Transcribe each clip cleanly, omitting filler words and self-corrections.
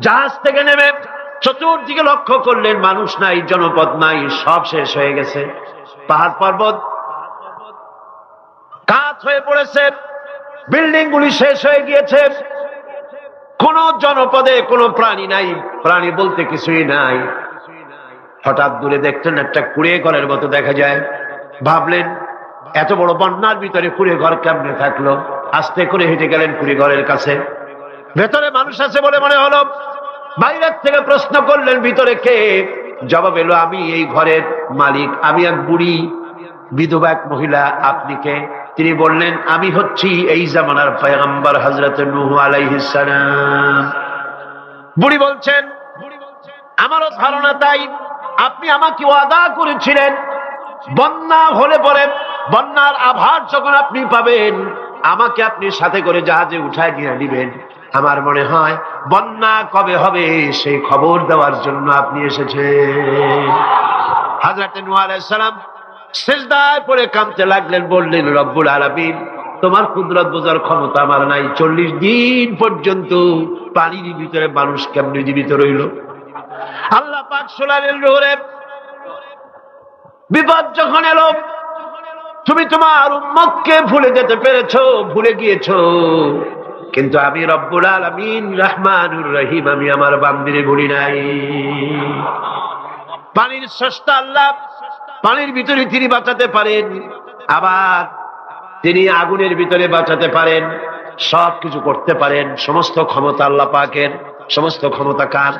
জাহাজ থেকে নেমে চতুর্দিকে লক্ষ্য করলেন, মানুষ নাই, জনপদ নাই, সব শেষ হয়ে গেছে। পাহাড় পর্বত কাত হয়ে পড়েছে, বিল্ডিং গুলি শেষ হয়ে গিয়েছে, কোন জনপদে কোনো প্রাণী নাই, প্রাণী বলতে কিছুই নাই। হঠাৎ দূরে দেখলেন একটা কুড়ে ঘরের মতো দেখা যায়। ভাবলেন এত বড় বন্যার ভিতরে কুড়ে ঘর কেমনে থাকলো। আস্তে করে হেঁটে গেলেন কুড়ে ঘরের কাছে। ভেতরে মানুষ আছে বলে মনে হলো। বাইরের থেকে প্রশ্ন করলেন ভিতরে কে? জবাব এলো, আমি এই ঘরের মালিক, আমি এক বুড়ি বিধবা এক মহিলা। আপনি কে? তিনি বললেন, আমি হচ্ছি এই জামানার পয়গম্বর হযরত নূহ আলাইহিস সালাম। বুড়ি বলছেন, আমারও ধারণা তাই। আপনি আমাকে ওয়াদা করেছিলেন বন্যা হলে পরে, বন্যার আভার যখন আপনি পাবেন, আমাকে আপনি সাথে করে জাহাজে উঠায় নিয়ে নিবেন। আমার মনে হয় বন্যা কবে হবে সেই খবর দেওয়ার জন্য আপনি এসেছেন। হযরত নূহ আলাইহিস সালাম সিজদায় পড়ে কাঁদতে লাগলেন, বললেন, রব্বুল আলামিন, তোমার কুদরত বোঝার ক্ষমতা আমার নাই। 40 দিন পর্যন্ত পানির ভিতরে মানুষ কেমনে জীবিত রইল? আল্লাহ পাক শোনালেন, নূরে বিপদ যখন এলো, তুমি তোমার উম্মতকে ভুলে যেতে পেরেছো, ভুলে গিয়েছো, কিন্তু আমি রব্বুল আলামিন রহমানুর রহিম, আমি আমার বান্দিরে ভুলি নাই। পানির স্রষ্টা আল্লাহ, পানির ভিতরে তিনি বাঁচাতে পারেন, আবার তিনি আগুনের ভিতরে বাঁচাতে পারেন, সবকিছু করতে পারেন। সমস্ত ক্ষমতা আল্লাহ পাকের। সমস্ত ক্ষমতা কার?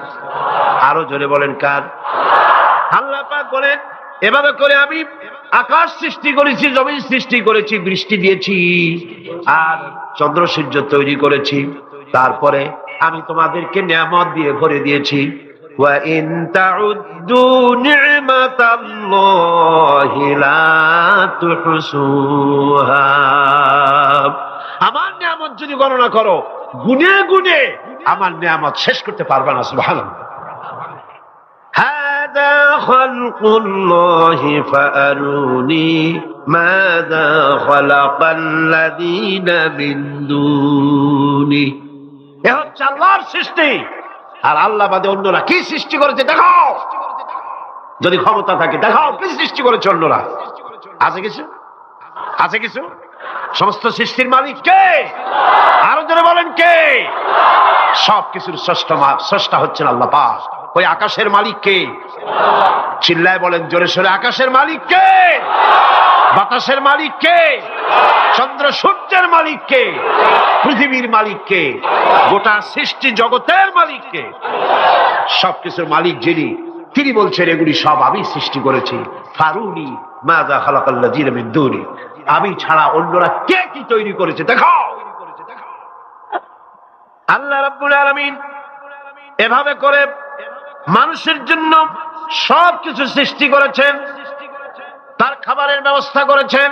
আরো জোরে বলেন, কার? আল্লাহ পাক বলেন, এভাবে করে আমি আকাশ সৃষ্টি করেছি, জমিন সৃষ্টি করেছি, বৃষ্টি দিয়েছি, আর চন্দ্র সূর্য তৈরি করেছি। তারপরে আমি তোমাদেরকে নিয়ামত দিয়ে ভরে দিয়েছি। ওয়া ইন তাউদ্দু নি'মাতাল্লাহি লা তুহসুহা। আমার নিয়ামত যদি গণনা করো, গুনে গুনে আমার নিয়ামত শেষ করতে পারবে না। সুবহানাল্লাহ। হাদা খালকুল্লাহি ফাআরুনি মাযা খালাকাল্লাযীনা মিন দুনি। এ হচ্ছে আল্লাহর সৃষ্টি, আর আল্লাহ বাদে অন্যরা কি সৃষ্টি করেছে দেখাও। যদি ক্ষমতা থাকে দেখাও কি সৃষ্টি করেছে অন্যরা। আছে কিছু? আছে কিছু? সমস্ত সৃষ্টির মালিক কে? আরো জোরে বলেন, কে? সবকিছুর স্রষ্টা হচ্ছেন আল্লাহ পাক। ওই আকাশের মালিক কে? চিল্লায় বলেন জোরে সোরে, আকাশের মালিক কে? বাতাসের মালিক কে? চন্দ্র সূর্যের মালিক কে? পৃথিবীর মালিক কে? গোটা সৃষ্টি জগতের মালিক কে? সবকিছুর মালিক যিনি, তিনি বলছেন এগুলি সব আমি সৃষ্টি করেছি। ফারুনি মাযা খালাকাল্লাযীনা মিন দুনি। আমি ছাড়া অন্যরা কে কি তৈরি করেছে দেখাও। আল্লাহ রাব্বুল আলামিন এভাবে করে মানুষের জন্য সবকিছু সৃষ্টি করেছেন। তার খাবারের ব্যবস্থা করেছেন,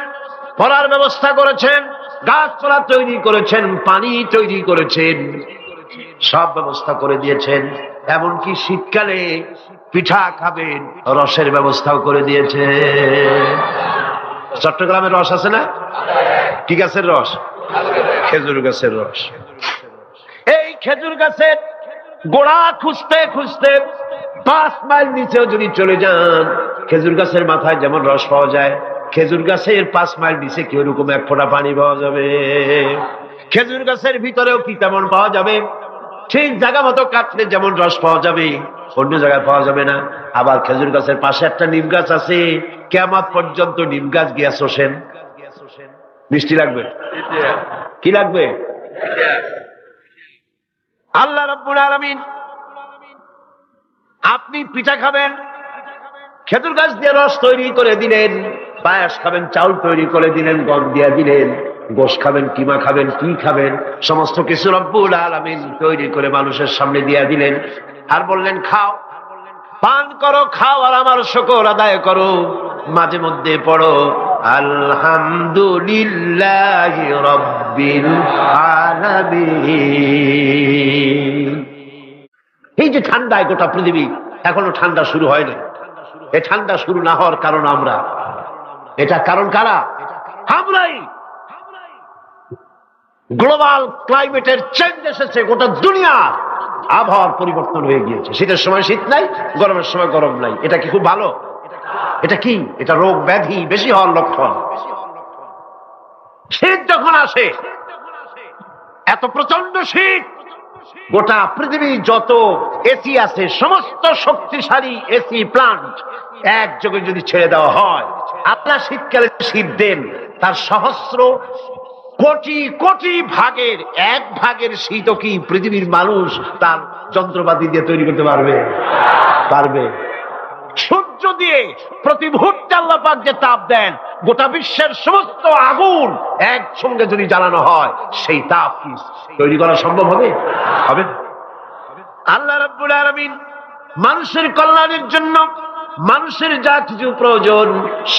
পড়ার ব্যবস্থা করেছেন, গাছপালা তৈরি করেছেন, পানি তৈরি করেছেন, সব ব্যবস্থা করে দিয়েছেন। এমনকি শীতকালে পিঠা খাবেন, রসের ব্যবস্থাও করে দিয়েছে। চট্টগ্রামের রস আছে না? কি গাছের রস? খেজুর গাছের রস। এই খেজুর গাছের গোড়া খুঁজতে খুঁজতে 5 মাইল নিচেও যদি চলে যান, খেজুর গাছের মাথায় যেমন রস পাওয়া যায়, খেজুর গাছের 5 মাইল নিচে কি ওরকম এক ফোঁটা পানি পাওয়া যাবে? খেজুর গাছের ভিতরেও কি তেমন পাওয়া যাবে? ঠিক জায়গা মতো কাটলে যেমন রস পাওয়া যাবে, অন্য জায়গায় পাওয়া যাবে না। আবার খেজুর গাছের পাশে একটা নিম গাছ আছে, কিয়ামত পর্যন্ত নিম গাছ গিয়া শোষেন। মিষ্টি লাগবে? কি লাগবে? আল্লাহ রাব্বুল আলামিন, আপনি পিঠা খাবেন, খেজুর গাছ দিয়ে রস তৈরি করে দিলেন। পায়েস খাবেন, চাউল তৈরি করে দিলেন, গম দিয়ে দিলেন। গোশ খাবেন, কিমা খাবেন, কি খাবেন, সমস্ত কিছু রব্বুল আলামিন তৈরি করে মানুষের সামনে দিয়ে দিলেন। আর বললেন খাও, পান করো, খাও, আর আমার শুকর আদায় করো। মাঝে মধ্যে পড়ো আলহামদুলিল্লাহি রাব্বিল আলামিন। এই যে ঠান্ডায় গোটা পৃথিবী, এখনো ঠান্ডা শুরু হয়নি। এই ঠান্ডা শুরু না হওয়ার কারণ আমরা। এটা কারণ কারা? আমরাই। গ্লোবাল ক্লাইমেটের চেঞ্জ এসেছে গোটা দুনিয়া। আবহাওয়ার পরিবর্তন হয়ে গিয়েছে, শীতের সময় শীত নাই, গরমের সময় গরম নাই। এটা কি খুব ভালো? এটা কি? এটা রোগ ব্যাধি বেশি হওয়ার লক্ষণ। শীত যখন আসে, এত প্রচন্ড শীত, গোটা পৃথিবী যত এসি আছে, সমস্ত শক্তিশালী এসি প্লান্ট একযোগে যদি ছেড়ে দেওয়া হয়, আপনার শীতকালে শীত দেন, তার সহস্র কোটি কোটি ভাগের এক ভাগের শীতও কি পৃথিবীর মানুষ তার যন্ত্রপাতি দিয়ে তৈরি করতে পারবে? পারবে? সূর্য দিয়ে প্রতি মুহূর্তে আল্লাহ পাক যে তাপ দেন, গোটা বিশ্বের সমস্ত আগুন একসঙ্গে যদি জ্বালানো হয়, সেই তাপ কি তৈরি করা সম্ভব হবে? হবে না। আল্লাহ রাব্বুল আলামিন মানুষের কল্যাণের জন্য মানুষের যা কিছু প্রয়োজন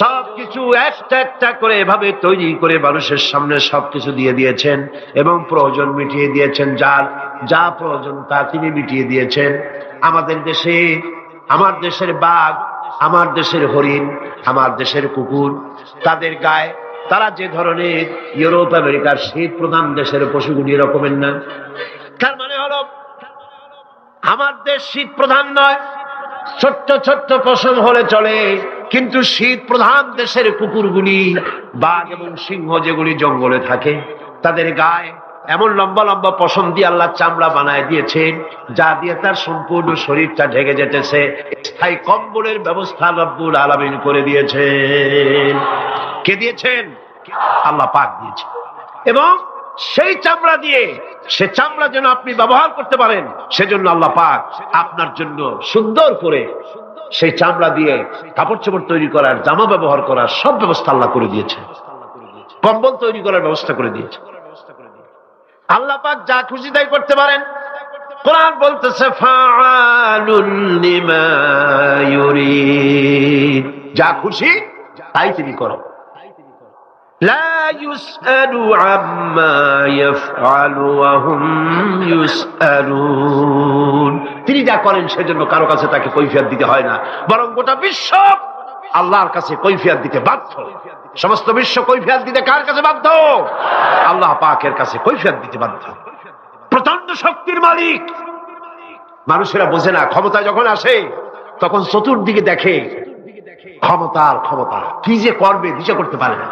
সবকিছু একটা একটা করে এভাবে তৈরি করে মানুষের সামনে সবকিছু দিয়ে দিয়েছেন এবং প্রয়োজন মিটিয়ে দিয়েছেন। যার যা প্রয়োজন তা তিনি মিটিয়ে দিয়েছেন। আমাদের দেশে, আমার দেশের বাঘ, আমার দেশের হরিণ, আমার দেশের কুকুর, তাদের গায়ে তারা যে ধরনের ইউরোপ আমেরিকার শীত প্রধান দেশের পশুগুলি এরকমের না। তার মানে হলো আমার দেশ শীত প্রধান নয়, ছোট্ট ছোট্ট পশম হলে চলে, কিন্তু শীত প্রধান দেশের কুকুরগুলি, বাঘ এবং সিংহ যেগুলি জঙ্গলে থাকে, তাদের গায়ে এমন লম্বা লম্বা পশম দিয়ে আল্লাহ চামড়া বানায় দিয়েছেন, যা দিয়ে তার সম্পূর্ণ শরীরটা ঢেকে যেতেছে। স্থায়ী কম্বলের ব্যবস্থা রব্বুল আলামিন করে দিয়েছেন। কে দিয়েছেন? আল্লাহ পাক দিয়েছেন। এবং সেই চামড়া দিয়ে, সে চামড়া যেন আপনি ব্যবহার করতে পারেন, সেজন্য আল্লাহ পাক আপনার জন্য সুন্দর করে সেই চামড়া দিয়ে কাপড় চোপড় তৈরি করার, জামা ব্যবহার করার সব ব্যবস্থা আল্লাহ করে দিয়েছে। কম্বল তৈরি করার ব্যবস্থা করে দিয়েছে। আল্লাহ পাক যা খুশি তাই করতে পারেন। কোরআন বলতেছে ফাআলুল লিমা ইউরিদ, যা খুশি তাই তিনি করেন। লা ইউসআলু আম্মা ইয়াফআলু ওয়া হুম ইউসআলুন, তিনি যা করেন সেজন্য কারো কাছে তাকে কৈফিয়ত দিতে হয় না, বরং গোটা বিশ্ব আল্লাহর কাছে কৈফিয়ত দিতে বাধ্য। সমস্ত বিশ্ব কৈফিয়ত দিতে কার কাছে বাধ্য? আল্লাহ পাকের কাছে কৈফিয়ত দিতে বাধ্য। প্রচন্ড শক্তির মালিক। মানুষেরা বোঝে না, ক্ষমতা যখন আসে তখন চতুর্দিকে দেখে ক্ষমতার ক্ষমতা, কি যে করবে দিশা করতে পারে না।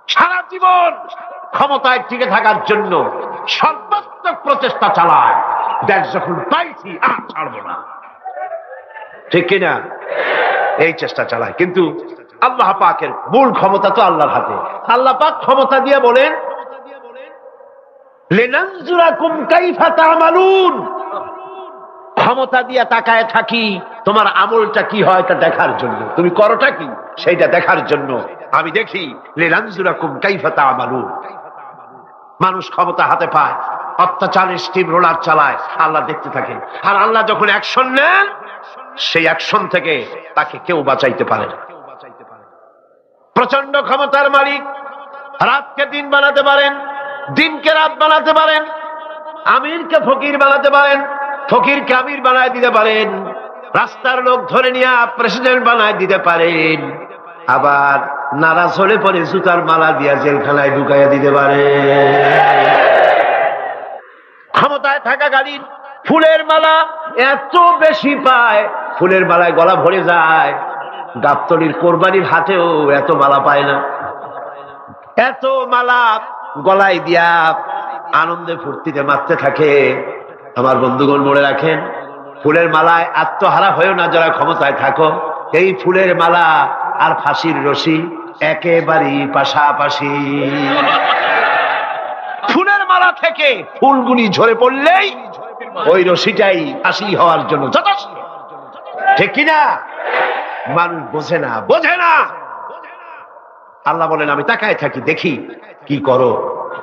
সারা জীবন ক্ষমতায় টিকে থাকার জন্য সর্বাত্মক প্রচেষ্টা চালায়, দেশ যখন পাইছি আর ছাড়বো না, ঠিক কিনা? এই চেষ্টা চালায়। কিন্তু আল্লাহ পাকের মূল ক্ষমতা তো আল্লাহর হাতে। আল্লাহ পাক ক্ষমতা দিয়ে বলেন লিনানজুরাকুম কাইফা তা'মালুন, ক্ষমতা দিয়ে তাকায় থাকি তোমার আমলটা কি হয় তা দেখার জন্য, তুমি করোটা কি সেইটা দেখার জন্য আমি দেখি। লিনানজুরাকুম কাইফা তা'মালুন। মানুষ ক্ষমতা হাতে পায়, অত্যাচারের স্টিম রোলার চালায়, আল্লাহ দেখতে থাকেন। আর আল্লাহ যখন অ্যাকশন নেন, সেই অ্যাকশন থেকে তাকে কেউ বাঁচাইতে পারে না। প্রচন্ড ক্ষমতার মালিক। রাতকে দিন বানাতে পারেন, দিনকে রাত বানাতে পারেন, আমিরকে ফকির বানাতে পারেন, ফকিরকে আমির বানায় দিতে পারেন, রাস্তার লোক ধরে নিয়ে প্রেসিডেন্ট বানায় দিতে পারেন, আবার নারাজ হলে পরে জুতার মালা দিয়া জেলখানায় ঢুকাইয়া দিতে পারেন। ক্ষমতায় থাকাকালীন ফুলের মালা এত বেশি পায়, ফুলের মালায় গলা ভরে যায়। গাবতলির কোরবানির হাতেও এত মালা পায় না। এত মালা গলায় দিয়া আনন্দে ফুর্তিতে মারতে থাকে। আমার বন্ধুগণ মনে রাখেন, ফুলের মালায় আত্মহারা হয়েও না যারা ক্ষমতায় থাকো। এই ফুলের মালা আর ফাঁসির রশি একেবারেই পাশাপাশি। ফুলের মালা থেকে ফুলগুলি ঝরে পড়লেই ওই রশিটাই ফাঁসি হওয়ার জন্য যথেষ্ট, ঠিক কিনা? মানুষ বোঝে না, বোঝে না। আল্লাহ বলেন আমি তাকায় থাকি, দেখি কি করো,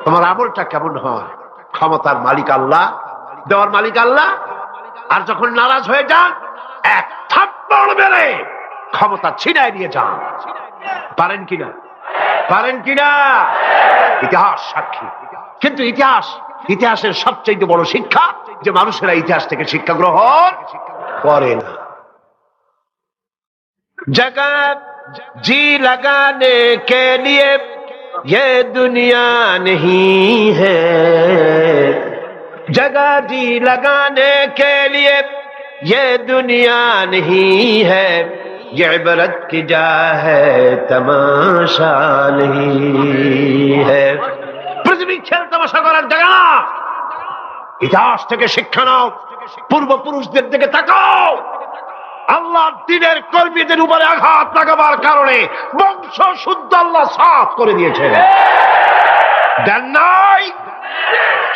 তোমার আমলটা কেমন হয়। ক্ষমতার মালিক আল্লাহ, দেওয়ার মালিক আল্লাহ। আর যখন নারাজ হয়ে যান, এক থাপ্পড় মেরে ক্ষমতা ছিনায় নিয়ে যান। পারেন কিনা? পারেন কিনা? ইতিহাস সাক্ষী। কিন্তু ইতিহাসের সবচেয়ে বড় শিক্ষা যে মানুষেরা ইতিহাস থেকে শিক্ষা গ্রহণ করে না। जगत जी लगाने के लिए ये दुनिया नहीं है, जगह जी लगाने के लिए ये दुनिया नहीं है, ये इबरत की जा है, तमाशा नहीं है। পৃথিবী খেল তামাশা করার জায়গা না। ইতিহাস থেকে শিক্ষা নাও, পূর্বপুরুষদের দিকে তাকাও। আল্লাহর দ্বীনের কর্মীদের উপরে আঘাত লাগাবার কারণে বংশ শুদ্ধ আল্লাহ সাফ করে দিয়েছেন। দেন নাই?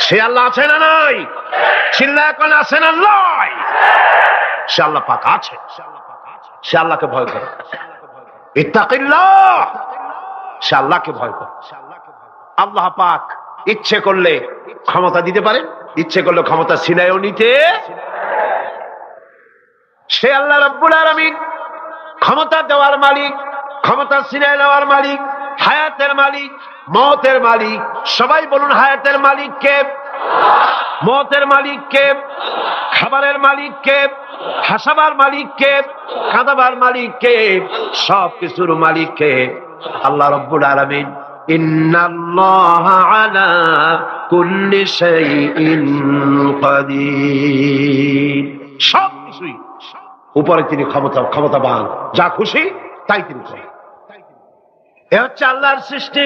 সে আল্লাহ আছে না নাই? চিল্লায় কোন আছে না নাই? সে আল্লাহ পাক আছে। সে আল্লাহকে ভয় করে। ইত্তাকিল্লাহ, সে আল্লাহকে ভয় করে। আল্লাহ পাক ইচ্ছে করলে ক্ষমতা দিতে পারে, ইচ্ছে করলে ক্ষমতা ছিনায়ও নিতে। সে আল্লাহ রাব্বুল আলামিন ক্ষমতা দেওয়ার মালিক, ক্ষমতা ছিনায় নেওয়ার মালিক, হায়াতের মালিক, মওতের মালিক। সবাই বলুন, হায়াতের মালিক কে? মওতের মালিক কে? খাবারের মালিক কে? হাসাবার মালিক কে? কাঁদাবার মালিক কে? সব কিছুর মালিক কে? আল্লাহ রাব্বুল আলামিন। ইন্নাল্লাহা আলা কুল্লি শাইইন কাদির। সব কিছুই উপরে তিনি ক্ষমতাবান, যা খুশি তাই তিনি করেন। এ হচ্ছে আল্লাহর সৃষ্টি।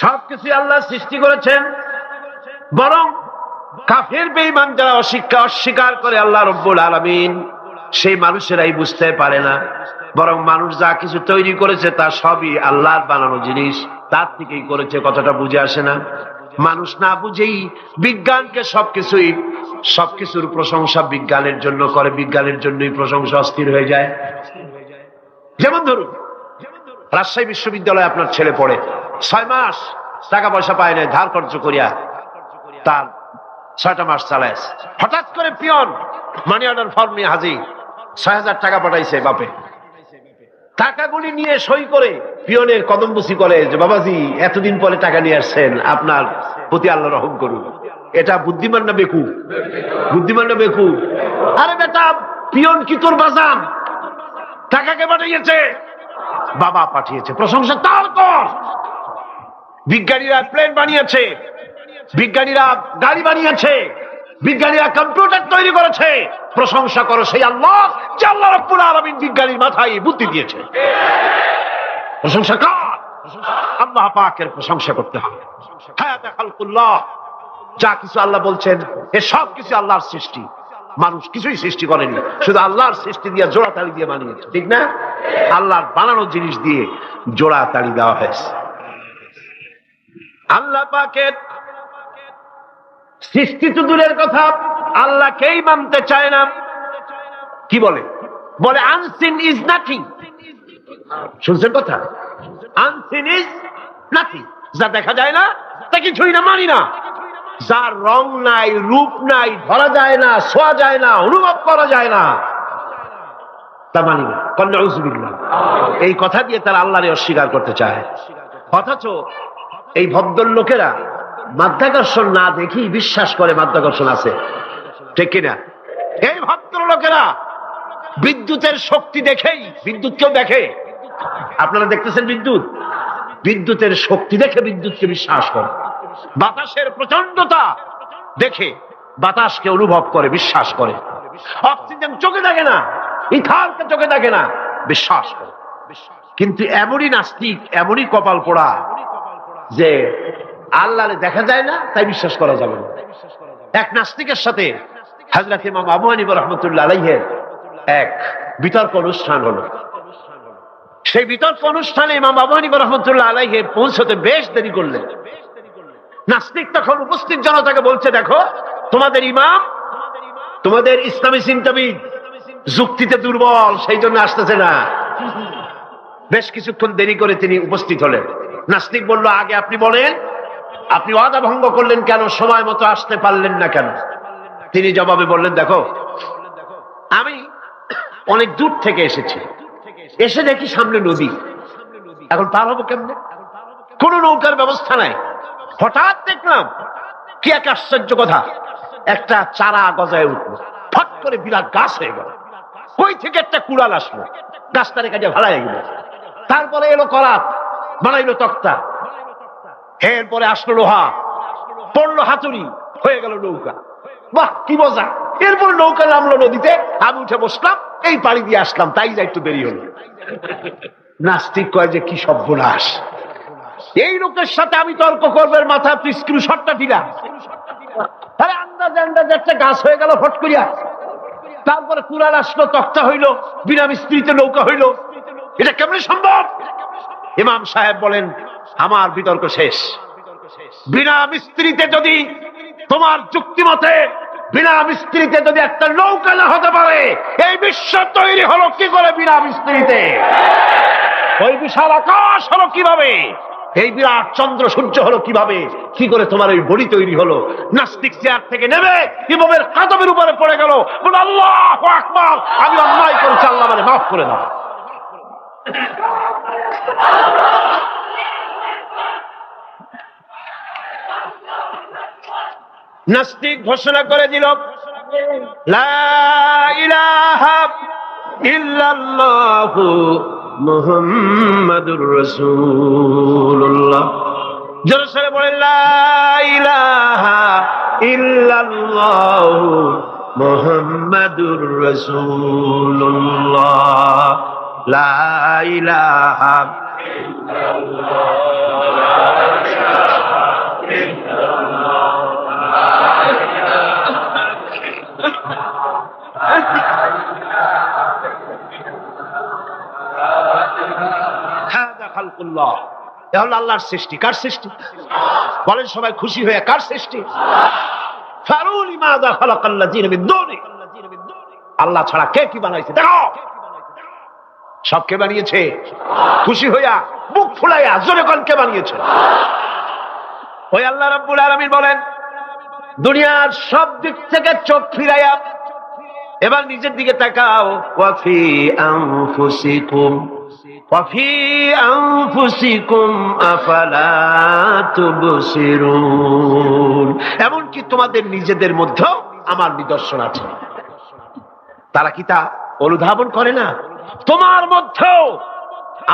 সবকিছু আল্লাহ সৃষ্টি করেছেন। বরং কাফের বেঈমান যারা অস্বীকার করে আল্লাহ রাব্বুল আলামিন, সেই মানুষেরাই বুঝতে পারে না। বরং মানুষ যা কিছু তৈরি করেছে তা সবই আল্লাহর বানানো জিনিস, তার থেকেই করেছে, কথাটা বুঝে আসে না। মানুষ না বুঝেই বিজ্ঞানকে সবকিছুর প্রশংসা বিজ্ঞানের জন্য করে, বিজ্ঞানের জন্যই প্রশংসা অস্থির হয়ে যায়। যেমন ধরুন, রাজশাহী বিশ্ববিদ্যালয়ে আপনার ছেলে পড়ে, 6 মাস টাকা পয়সা পায় না, ধার খরচ করিয়া তার 6টা মাস চালায়। হঠাৎ করে পিয়ন মানি অর্ডার ফর্ম নিয়ে হাজির, 6,000 টাকা পাঠাইছে বাপে। টাকাগুলি নিয়ে সই করে পিয়নের কদমবুসি করে যে, বাবাজি এতদিন পরে টাকা নিয়ে আসছেন, আপনার প্রতি আল্লাহ রহম করুন। এটা বুদ্ধিমান না বেকু? বুদ্ধিমান না বেকু? আরে বেটা, পিয়ন কি তোর বাজান? টাকাকে পাঠিয়েছে, বাবা পাঠিয়েছে, প্রশংসা তার কর। বিজ্ঞানীরা প্লেন বানিয়েছে, বিজ্ঞানীরা গাড়ি বানিয়েছে, বিজ্ঞানীরা কম্পিউটার তৈরি করেছে, প্রশংসা করো সেই আল্লাহ যে আল্লাহ রাব্বুল আলামিন বিজ্ঞানীর মাথায় বুদ্ধি দিয়েছে। প্রশংসা কার? আল্লাহ পাকের প্রশংসা করতে হবে। হায়াতে খালকুল্লাহ, যা কিছু আল্লাহ বলছেন এ সব কিছু আল্লাহর সৃষ্টি। মানুষ কিছুই সৃষ্টি করেনি, শুধু আল্লাহর সৃষ্টি দিয়ে জোড়াতালি দিয়ে বানিয়েছে, ঠিক না? আল্লাহর বানানো জিনিস দিয়ে জোড়াতালি দেওয়া হয়েছে। আল্লাহ পাকের সৃষ্টি তো দূরের কথা, আল্লাহকেই মানতে চায় না। কি বলে? বলে আনসিন ইজ নাথিং। শুনছেন কথা? আনসিন ইজ নাথিং, যা দেখা যায় না তা কিছুই না, মানি না। যার রং নাই, রূপ নাই, ধরা যায় না, ছোঁয়া যায় না, অনুভব করা যায় না, তা মানি না। নাউযুবিল্লাহ। এই কথা দিয়ে তারা আল্লাহরে অস্বীকার করতে চায়। অথচ এই ভদ্রলোকেরা মাধ্যাকর্ষণ না দেখেই বিশ্বাস করে মাধ্যাকর্ষণ আছে, ঠিক কিনা? এই ভদ্রলোকেরা বিদ্যুতের শক্তি দেখেই, বিদ্যুৎকেও দেখে। আপনারা দেখতেছেন বিদ্যুতের শক্তি দেখে বিদ্যুৎকে বিশ্বাস করে। বাতাসের প্রচন্ডতা দেখে বাতাসকে অনুভব করে, বিশ্বাস করে। অক্সিজেন চোখে দেখে না, ইথারকে চোখে দেখে না, বিশ্বাস করে। কিন্তু এমনই নাস্তিক, এমনই কপাল পোড়া যে আল্লাহরে দেখা যায় না তাই বিশ্বাস করা যাবে না। এক নাস্তিকের সাথে হযরত ইমাম আবু হানিফা রাহমাতুল্লাহ আলাইহির এক বিতর্ক অনুষ্ঠান হলো। সেই বিতর্ক অনুষ্ঠানে ইমাম আবু হানিফা রাহমাতুল্লাহ আলাইহি পৌঁছতে বেশ দেরি করলেন। নাস্তিক তখন উপস্থিত জনতাকে বলছে, দেখো তোমাদের ইমাম, তোমাদের ইসলামী চিন্তাবিদ যুক্তিতে দুর্বল, সেই জন্য আসতেছে না। বেশ কিছুক্ষণ দেরি করে তিনি উপস্থিত হলেন। নাস্তিক বলল, আগে আপনি বলেন, আপনি ওয়াদা ভঙ্গ করলেন কেন? সময় মতো আসতে পারলেন না কেন? তিনি জবাবে বললেন, দেখো আমি অনেক দূর থেকে এসেছি, এসে দেখি সামনে নদী, এখন পার হবো কেমনে? কোন নৌকার ব্যবস্থা নাই। হঠাৎ দেখলাম কি এক আশ্চর্য কথা, একটা চারা গজায় উঠলো, ফট করে বিরাট গাছ হয়ে গেল। কই থেকে একটা কুড়াল আসলো, গাছটারে কাজে ভাড়ায় গেল। তারপরে এলো করাত, বানাইলো তক্তা, এরপরে আসলো লোহা, পড়লো হাতুড়ি, হয়ে গেল নৌকা। বাহ কি মজা! এরপর নৌকা নামলো নদীতে, আমি উঠে বসলাম, এই পাড়ি দিয়ে আসলাম, তাই যা একটু দেরি হলো। নাস্তিক কয় যে কি সর্বনাশ, এই লোকের সাথে আমি তর্ক করবো, মাথা স্ক্রু শটটা ঢিলা। তাহলে আন্দাজে আন্দাজে একটা গাছ হয়ে গেল ফট করিয়া। তারপরে কুড়াল আসলো, তক্তা হইলো, বিনা মিস্ত্রিতে নৌকা হইলো। এটা কেমনে সম্ভব? ইমাম সাহেব বলেন, আমার বিতর্ক শেষ। বিনা মিস্ত্রিতে যদি, তোমার যুক্তি মতে বিনা মিস্ত্রিতে যদি একটা নৌকা না হতে পারে, এই বিশ্ব তৈরি হলো কি করে বিনা মিস্ত্রিতে? ওই বিশাল আকাশ হলো কিভাবে? এই বিরাট চন্দ্র সূর্য হলো কিভাবে? কি করে তোমার ওই বডি তৈরি হলো? নাস্তিক চেয়ার থেকে নেমে ইমামের কাদমের উপরে পড়ে গেল, বলে আল্লাহু আকবার, আমি অন্যায় করেছি, আল্লাহ আমারে মাফ করে দাও। নাস্তিক ঘোষণা করে দিল, লা ইলাহা ইল্লাল্লাহু মুহাম্মাদুর রাসূলুল্লাহ। জোরে সরে বলেন, লা ইলাহা ইল্লাল্লাহু মুহাম্মাদুর রাসূলুল্লাহ। লা ইলাহা খালকুল্লাহ। এ হলো আল্লাহর সৃষ্টি। কার সৃষ্টি? বলেন সবাই খুশি হয়ে, কার সৃষ্টি? ফারুনি মাযা খালাকাল্লাযিনা মিন দুনি। আল্লাহ ছাড়া কে কি বানাইছে দেখো। সব কে বানিয়েছে? খুশি হইয়া, মুখ ফুলাইয়া জোরে কোন কে বানিয়েছে? ওই আল্লাহ রাব্বুল আলামিন বলেন, দুনিয়ার সব দিক থেকে চোখ ফিরাইয়া এবার নিজের দিকে তাকাও। ওয়াফি আনফুসিকুম ওয়াফি আনফুসিকুম আফালা তুবসিরুন। এমনকি তোমাদের নিজেদের মধ্যেও আমার নিদর্শন আছে। তারা কি তা অনুধাবন করে না? তোমার মধ্যেও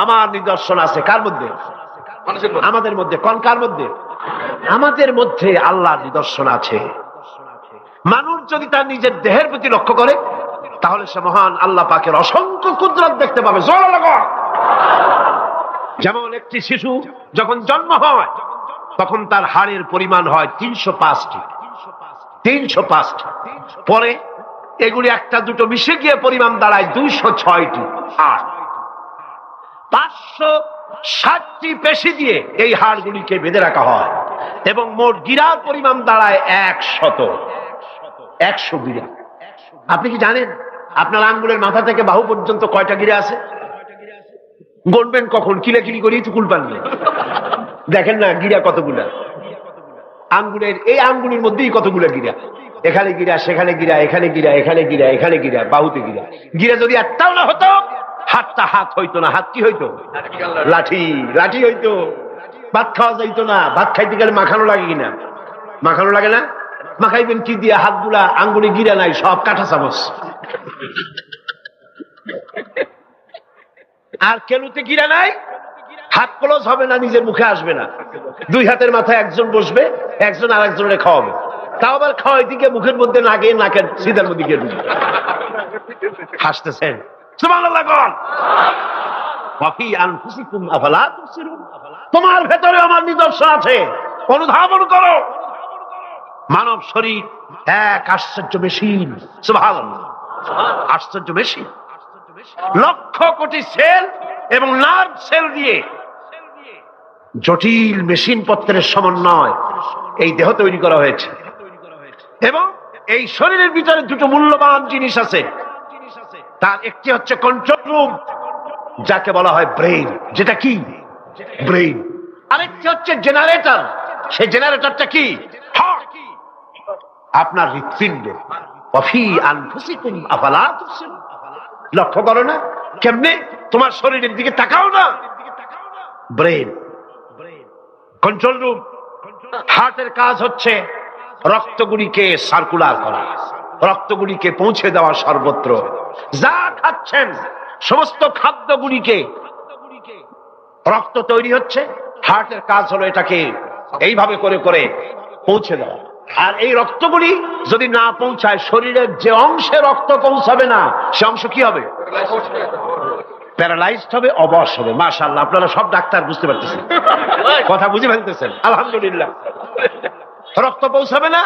আমার নিদর্শন আছে। কার মধ্যে? আমাদের মধ্যে। কোন কার মধ্যে? আমাদের মধ্যে আল্লাহর নিদর্শন আছে। মানুষ যদি তার নিজের দেহের প্রতি লক্ষ্য করে, তাহলে সে মহান আল্লাহ পাকের অসংখ্য কুদরত দেখতে পাবে। জোরে লাগো। যেমন একটি শিশু যখন জন্ম হয়, তখন তার হাড়ের পরিমাণ হয় 305টি। 305টি। পরে এগুলি একটা দুটো মিশে গিয়ে পরিমাণ দাঁড়ায় 206টি। আর 560টি পেশি দিয়ে এই হাড়গুলিকে বেঁধে রাখা হয়, এবং মোট গিরার পরিমাণ দাঁড়ায় 100 গিরা। আপনি কি জানেন আপনার আঙ্গুলের মাথা থেকে বাহু পর্যন্ত কয়টা গিরা আছে? গণবেন কখন? কিলাকিলি করি তো কুল পানবে। দেখেন না গিরা কতগুলা। আঙ্গুলের এই আঙ্গুলের মধ্যেই কতগুলা গিরা। এখানে গিরা, সেখানে গিরা, এখানে গিরা, এখানে গিরা, এখানে গিরা, বাহুতে গিরা। গিরা যদি একটাও না হতো, হাতটা হাত হইতো না। হাত কি হইতো? লাঠি। লাঠি হইতো। ভাত খাওয়া যাইতো না। ভাত খাইতে গেলে মাখানো লাগে কিনা? মাখানো লাগে না? মাখাইবেন কি দিয়ে? হাতগুলা, আঙ্গুলে গিরা নাই, সব কাঁটা চামচ। আর কেলুতে গিরা নাই, হাত ক্লোজ হবে না, নিজের মুখে আসবে না। দুই হাতের মাথায় একজন বসবে, একজন আর একজনের খাওয়াবে। তাও আবার খাওয়াই দিকে মুখের মধ্যে না গিয়ে নাকের সিধার মধ্যে গিয়ে ঢুকবে। হাসতেছেন? সুবহানাল্লাহ। ওয়াফি আনফুসিকুম আফালা তুবসিরুন। তোমার ভেতরে আমার নিদর্শন আছে, অনুধাবন করো। মানব শরীর এক আশ্চর্য মেশিন। সুবহানাল্লাহ। আশ্চর্য মেশিন। লক্ষ কোটি সেল এবং নার্ভ সেল দিয়ে জটিল মেশিন পত্রের সমন্বয় এই দেহ তৈরি করা হয়েছে। এবং এই শরীরের ভিতরে দুটো মূল্যবান জিনিস আছে। তার একটি হচ্ছে কন্ট্রোল রুম, যাকে বলা হয় ব্রেইন। যেটা কি? ব্রেইন। আরেকটি হচ্ছে জেনারেটর। সেই জেনারেটরটা কি? হার্ট। আপনার হৃৎপিণ্ড। ওয়াফি আনফুসিকুম আফালা তুবসিরুন। লক্ষ্য করো না? কেমনে? তোমার শরীরের দিকে তাকাও না। Brain, control room. হার্টের কাজ হচ্ছে রক্তগুলিকে সার্কুলার করা, রক্তগুলিকে পৌঁছে দেওয়া সর্বত্র। যা খাচ্ছেন সমস্ত খাদ্যগুলিকে, রক্ত তৈরি হচ্ছে, হার্টের কাজ হলো এটাকে এইভাবে করে করে পৌঁছে দেওয়া। আর এই রক্তগুলি যদি না পৌঁছায়, শরীরের যে অংশে রক্ত পৌঁছাবে না সে অংশ কি হবে? প্যারালাইজড হবে, অবশ হবে। মাশাআল্লাহ, আপনারা সব ডাক্তার বুঝতে পারতেছেন, কথা বুঝে ফেলতেছেন, আলহামদুলিল্লাহ। রক্ত পৌঁছাবে না,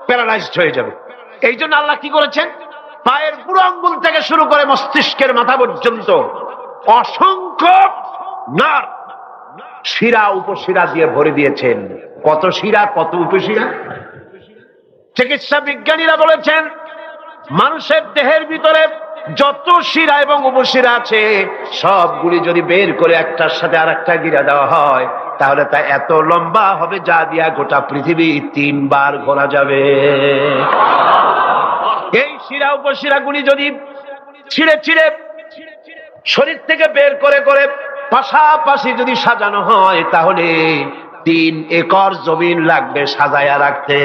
প্যারালাইজড হয়ে যাবে। এই জন্য আল্লাহ কি করেছেন? পায়ের পুরো আঙ্গুল থেকে শুরু করে মস্তিষ্কের মাথা পর্যন্ত অসংখ্য নার্ভ, শিরা উপশিরা দিয়ে ভরে দিয়েছেন। কত শিরা, কত উপশিরা! চিকিৎসা বিজ্ঞানীরা বলেছেন মানুষের দেহের ভিতরে যত শিরা এবং উপশিরা আছে সবগুলি যদি বের করে একটার সাথে আর একটা গিরা দেওয়া হয় তাহলে তা এত লম্বা হবে যা দিয়া গোটা পৃথিবী 3 বার ঘোরা যাবে। এই শিরা উপশিরা গুলি যদি ছিঁড়ে ছিঁড়ে শরীর থেকে বের করে করে পাশাপাশি যদি সাজানো হয় তাহলে 3 একর জমিন লাগবে সাজায়া রাখতে।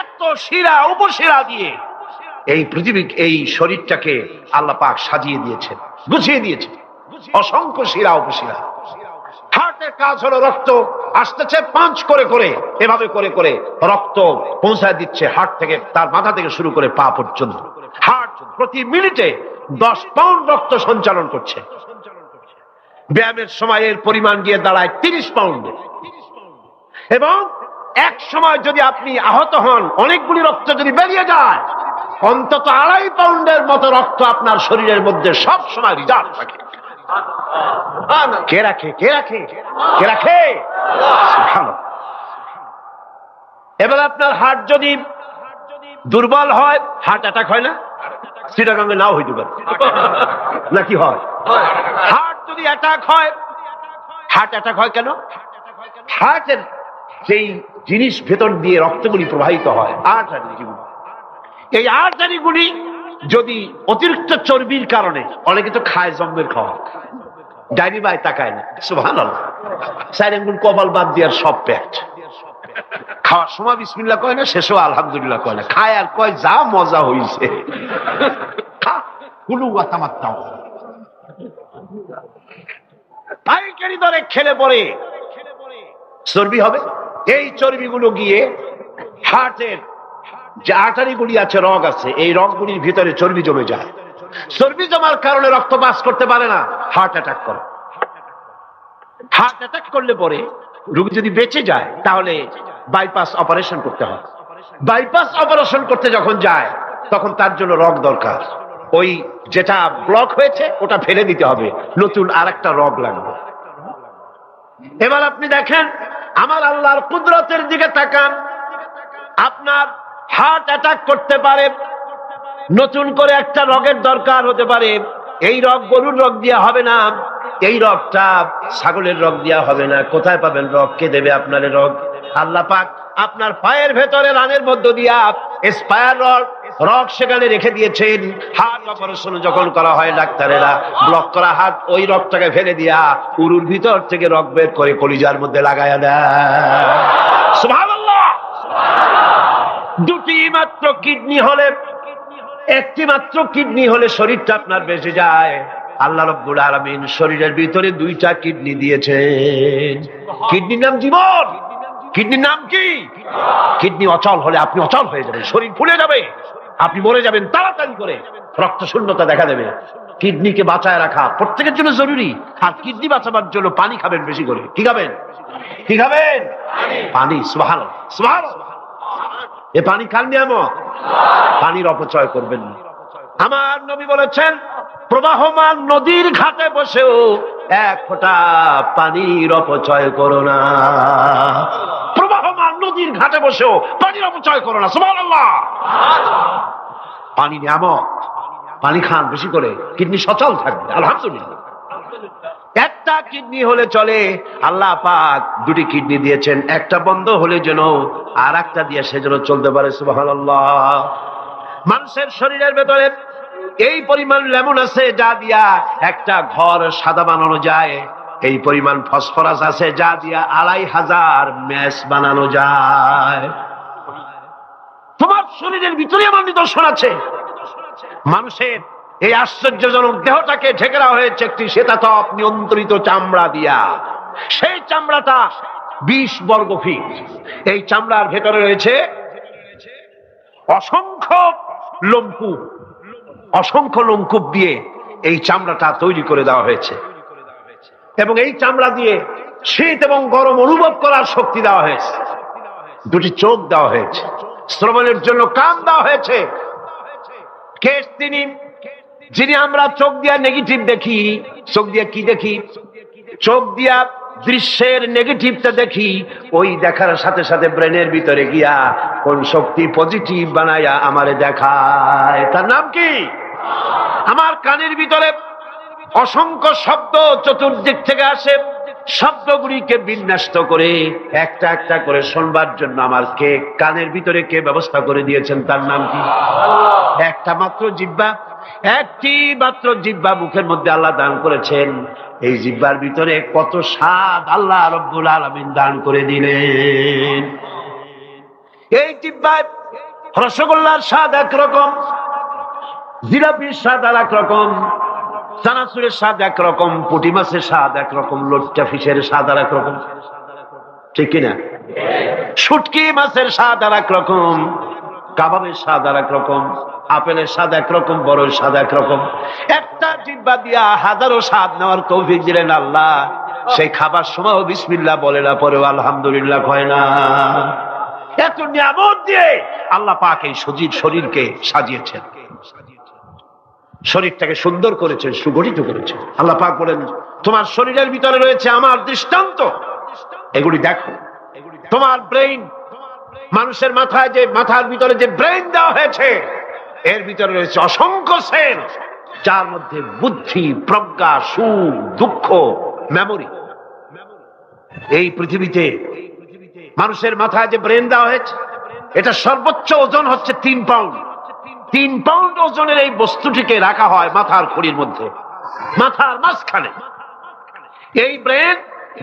এত শিরা উপশিরা দিয়ে এই পৃথিবী, এই শরীরটাকে আল্লাহ পাক সাজিয়ে দিয়েছেন, গুছিয়ে দিয়েছেন। অসংখ্য শিরা উপশিরা। হার্টের কাজ হলো রক্ত আসতেছে পাঞ্চ করে করে, এভাবে করে করে রক্ত পৌঁছায় দিচ্ছে হার্ট থেকে, তার মাথা থেকে শুরু করে পা পর্যন্ত। হার্ট প্রতি মিনিটে 10 পাউন্ড রক্ত সঞ্চালন করছে। ব্যায়ামের সময় এর পরিমাণ গিয়ে দাঁড়ায় 30 পাউন্ডে। এবং এক সময় যদি আপনি আহত হন, অনেকগুলি রক্ত যদি বেরিয়ে যায়, অন্তত 2.5 পাউন্ডের মতো রক্ত আপনার শরীরের মধ্যে সব সময় রিজার্ভ থাকে। কে রাখে? কে রাখে? কে রাখে? এবার আপনার হার্ট যদি দুর্বল হয়, হার্ট অ্যাটাক হয় না? চিটাগাঙ্গে নাও হইতে পারে, নাকি হয়? হার্ট যদি অ্যাটাক হয়, হার্ট অ্যাটাক হয় কেন? হার্টের যেই জিনিস ভেতর দিয়ে রক্তগুলি প্রবাহিত হয়, আর্টারিগুলি, এই আর্টারিগুলি যদি অতিরিক্ত চর্বির কারণে, অনেকে তো খায় জম্মের খাওয়া, ডাইনি বাই তাকায় না, সুবহানাল্লাহ, 4 আঙ্গুল কপাল বাদ দিয়ে সব পেট, খাওয়ার সময় বিসমিল্লাহ কয় না, শেষও আলহামদুলিল্লাহ কয় না, খায় আর কয় যা মজা হইছে। পাইকারি দরে খেলে পরে চর্বি হবে। এই চর্বিগুলো গিয়ে হার্টের যে আর্টারিগুলি আছে, রগ আছে, এই রগগুলির ভিতরে চর্বি জমে যায়। চর্বি জমার কারণে রক্ত পাস করতে পারে না, হার্ট অ্যাটাক করে। হার্ট অ্যাটাক করলে পরে রোগী যদি বেঁচে যায় তাহলে বাইপাস অপারেশন করতে হয়। বাইপাস অপারেশন করতে যখন যায় তখন তার জন্য রগ দরকার। ওই যেটা ব্লক হয়েছে ওটা ফেলে দিতে হবে, নতুন আরেকটা রগ লাগবে। এবার আপনি দেখেন আমার আল্লাহর কুদরতের দিকে তাকান। আপনার হার্ট অ্যাটাক করতে পারে, নতুন করে একটা রগের দরকার হতে পারে। এই রগ গরুর রগ দিয়া হবে না, এই রগটা ছাগলের রগ দিয়া হবে না। কোথায় পাবেন রগ? কে দেবে আপনার রগ? আল্লাহ পাক আপনার পায়ের ভেতরে রানের মধ্য দিয়া স্পায়ার রগ সেখানে রেখে দিয়েছেন। হার্ট অপারেশন যখন করা হয় ডাক্তারেরা ব্লক করা হার্ট, ওই রগটাকে ফেলে দিয়া উরুর ভিতর থেকে রগ বের করে কলিজার মধ্যে লাগায়া দেয়। সুবহানাল্লাহ। 2টি মাত্র কিডনি হলে, 1টি মাত্র কিডনি হলে শরীরটা আপনার বেঁচে যায়। আল্লাহ রাব্বুল আলামিন শরীরের ভিতরে 2টা কিডনি দিয়েছেন। কিডনির নাম জীবন। কিডনির নাম কি? কিডনি অচল হলে আপনি অচল হয়ে যাবেন, শরীর ফুলে যাবে, আপনি মরে যাবেন তাড়াতাড়ি করে, রক্ত শূন্যতা দেখা দেবে। কিডনিকে বাঁচায় রাখা প্রত্যেকের জন্য জরুরি। আর কিডনি বাঁচাবার জন্য পানি খাবেন বেশি করে। কি খাবেন? কি খাবেন? পানি। সুবহানাল্লাহ, সুবহানাল্লাহ। এ পানি কার নিয়ামত, পানির অপচয় করবেন না। আমার নবী বলেছেন প্রবাহমান নদীর ঘাটে বসেও 1 ফোঁটা পানির অপচয় করো না। প্রবাহমান নদীর ঘাটে বসেও পানির অপচয় করো না। সুবহানাল্লাহ। পানি নিয়ামত, পানি খান বেশি করে, কিডনি সচল থাকবে। আলহামদুলিল্লাহ। একটা কিডনি হলে চলে, আল্লাহ পাক 2টি কিডনি দিয়েছেন, একটা বন্ধ হলে যেন আর একটা দিয়ে সেজন্য চলতে পারে। সুবহানাল্লাহ। মানুষের শরীরের ভেতরে এই পরিমাণ লেমন আছে যা দিয়া একটা ঘর সাদা বানানো যায়, এই পরিমাণ ফসফরাস আছে যা দিয়া 2500 ম্যাচ বানানো যায়। তোমার শরীরের ভিতরে আমার নিদর্শন আছে। মানুষের এই আশ্চর্যজনক দেহটাকে ঢেকে দেওয়া হয়েছে একটি শ্বেতাতপ নিয়ন্ত্রিত চামড়া দিয়া। সেই চামড়াটা 20 বর্গ ফিট। এই চামড়ার ভেতরে রয়েছে অসংখ্য লোমকূপ, অসংখ্য লোমকূপ দিয়ে এই চামড়াটা তৈরি করে দেওয়া হয়েছে এবং এই চামড়া দিয়ে শীত এবং গরম অনুভব করার শক্তি দেওয়া হয়েছে। দুটি চোখ দেওয়া হয়েছে, শ্রবণের জন্য কান দেওয়া হয়েছে। কে তিনি যিনি আমরা চোখ দিয়া নেগেটিভ দেখি? চোখ দিয়া কি দেখি? চোখ দিয়া দৃশ্যের নেগেটিভটা দেখি, ওই দেখার সাথে সাথে ব্রেনের ভিতরে গিয়া কোন শক্তি পজিটিভ বানায়া আমারে দেখায়। তার নাম কি? আমার কানের ভিতরে অসংখ্য শব্দ চতুর্দিক থেকে আসে, শব্দগুলিকে বিন্যস্ত করে একটা একটা করে শুনবার জন্য আমার কে কানের ভিতরে কে ব্যবস্থা করে দিয়েছেন? তার নাম কি? একটা মাত্র জিহ্বা, একটি মাত্র জিহ্বা মুখের মধ্যে আল্লাহ দান করেছেন। এই জিহ্বার ভিতরে কত স্বাদ আল্লাহ রব্বুল আলামিন দান করে দিলেন। এই জিহ্বায় রসগোল্লার স্বাদ একরকম, জিলাপির স্বাদ আর একরকম, চানাচুরের স্বাদ একরকম, পুঁটি মাছের স্বাদ একরকম, লটকা ফিশের স্বাদ আর একরকম, ঠিক কিনা? শুটকি মাছের স্বাদ আর একরকম, কাবাবের স্বাদ আর একরকম, আপেলের স্বাদ একরকম, বড়ের স্বাদ একরকম। একটা জিহ্বা দিয়া হাজারো স্বাদ নেওয়ার তৌফিক দিলেন আল্লাহ। সেই খাবার সময়ও বিসমিল্লাহ বলে না, পরেও আলহামদুলিল্লাহ কয় না। এত নিয়ামত দিয়ে আল্লাহ পাক এই সজীব শরীরকে সাজিয়েছেন, শরীরটাকে সুন্দর করেছেন, সুগঠিত করেছেন। আল্লাহ পাক বলেন, তোমার শরীরের ভিতরে রয়েছে আমার দৃষ্টান্ত, এগুলি দেখো। তোমার ব্রেইন, মানুষের মাথায় যে মাথার ভিতরে যে ব্রেইন দেওয়া হয়েছে, এর ভিতরে রয়েছে অসংখ্য সেল, যার মধ্যে বুদ্ধি, প্রজ্ঞা, সুখ, দুঃখ, মেমোরি। এই পৃথিবীতে মানুষের মাথায় যে ব্রেন দেওয়া হয়েছে, এটা সর্বোচ্চ ওজন হচ্ছে 3 পাউন্ড। 3 পাউন্ড ওজনের এই বস্তুটিকে রাখা হয় মাথার খুঁড়ির মধ্যে, মাথার মাঝখানে। এই ব্রেন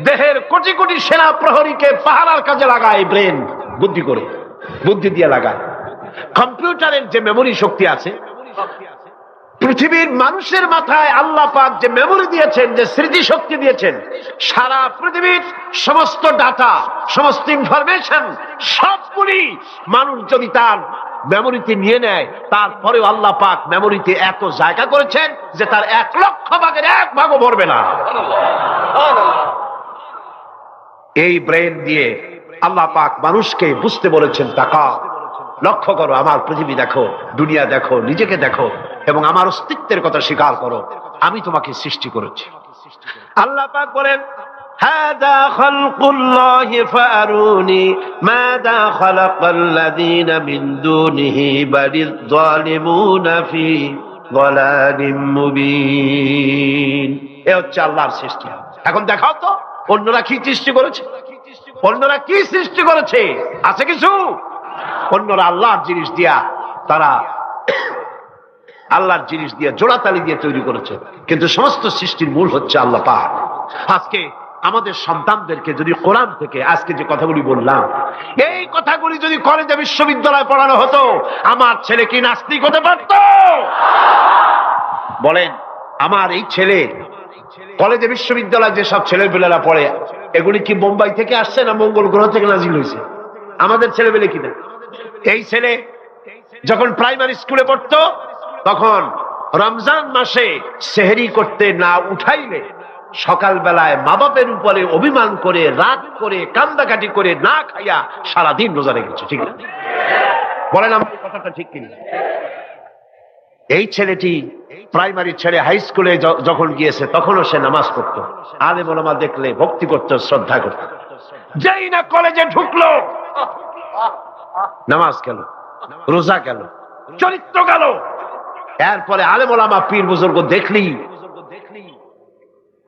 দেহের কোটি কোটি সেনা প্রহরীকে পাহারার কাজে লাগায়। এই ব্রেন বুদ্ধি করে, বুদ্ধি দিয়ে লাগায়। কম্পিউটারের যে মেমোরি শক্তি আছে, পৃথিবীর মানুষের মাথায় আল্লাহ পাক যে মেমোরি দিয়েছেন, যে স্মৃতি শক্তি দিয়েছেন, সারা পৃথিবীর সমস্ত ডাটা, সমস্ত ইনফরমেশন সবগুলি মানুষ যদি তার মেমোরিতে নিয়ে নেয়, তারপরেও আল্লাহ পাক মেমোরিতে এত জায়গা করেছেন যে তার 1 লক্ষ ভাগের 1 ভাগও ভরবে না। এই ব্রেন দিয়ে আল্লাহ পাক মানুষকে বুঝতে বলেছেন, তাকাও, লক্ষ্য করো, আমার পৃথিবী দেখো, দুনিয়া দেখো, নিজেকে দেখো এবং আমার অস্তিত্বের কথা স্বীকার করো। আমি তোমাকে সৃষ্টি করেছি। আল্লাহ পাক বলেন, হাদা খালকুল্লাহি ফারুনি মাযা খালাকাল্লাযীনা মিন দুনিহি বালিয যালিমুনা ফি যালালিম মুবিন। এ হচ্ছে আল্লাহর সৃষ্টি। এখন দেখাও তো অন্যরা কি সৃষ্টি করেছে, অন্যরা কি সৃষ্টি করেছে? আছে কিছু? অন্যরা আল্লাহর জিনিস দিয়া, তারা আল্লাহর জিনিস দিয়ে জোড়াতালি দিয়ে তৈরি করেছে, কিন্তু সমস্ত সৃষ্টির মূল হচ্ছে আল্লাহ পাক। আজকে আমাদের সন্তানদেরকে যদি কোরআন থেকে আজকে যে কথাগুলি বললাম, এই কথাগুলি যদি কলেজে বিশ্ববিদ্যালয়ে পড়ানো হতো, আমার ছেলে কি নাস্তিক হতে পারত? বলেন, আমার এই ছেলে কলেজে বিশ্ববিদ্যালয়ে যেসব ছেলেপেলেরা পড়ে, এগুলি কি বোম্বাই থেকে আসছে না মঙ্গল গ্রহ থেকে নাজিল হয়েছে? আমাদের ছেলেপেলে কিনা? এই ছেলে যখন প্রাইমারি স্কুলে পড়তো, তখন রমজান মাসে সেহরি করতে না উঠাইলে সকালবেলায় মা বাপের উপরে অভিমান করে, রাগ করে, কান্দাকাটি করে না খাইয়া সারাদিন রোজা রেখেছে, ঠিক না? বলেন আমার কথাটা ঠিক কিনা? এই ছেলেটি প্রাইমারি ছেড়ে হাই স্কুলে যখন গিয়েছে, তখনও সে নামাজ পড়তো, আলেম ওলামা দেখলে ভক্তি করত, শ্রদ্ধা করত। যেই না কলেজে ঢুকলো, নামাজ গেল, রোজা গেল, চরিত্র গেল। এরপরে আলেম ওলামা পীর বুজুর্গ দেখলি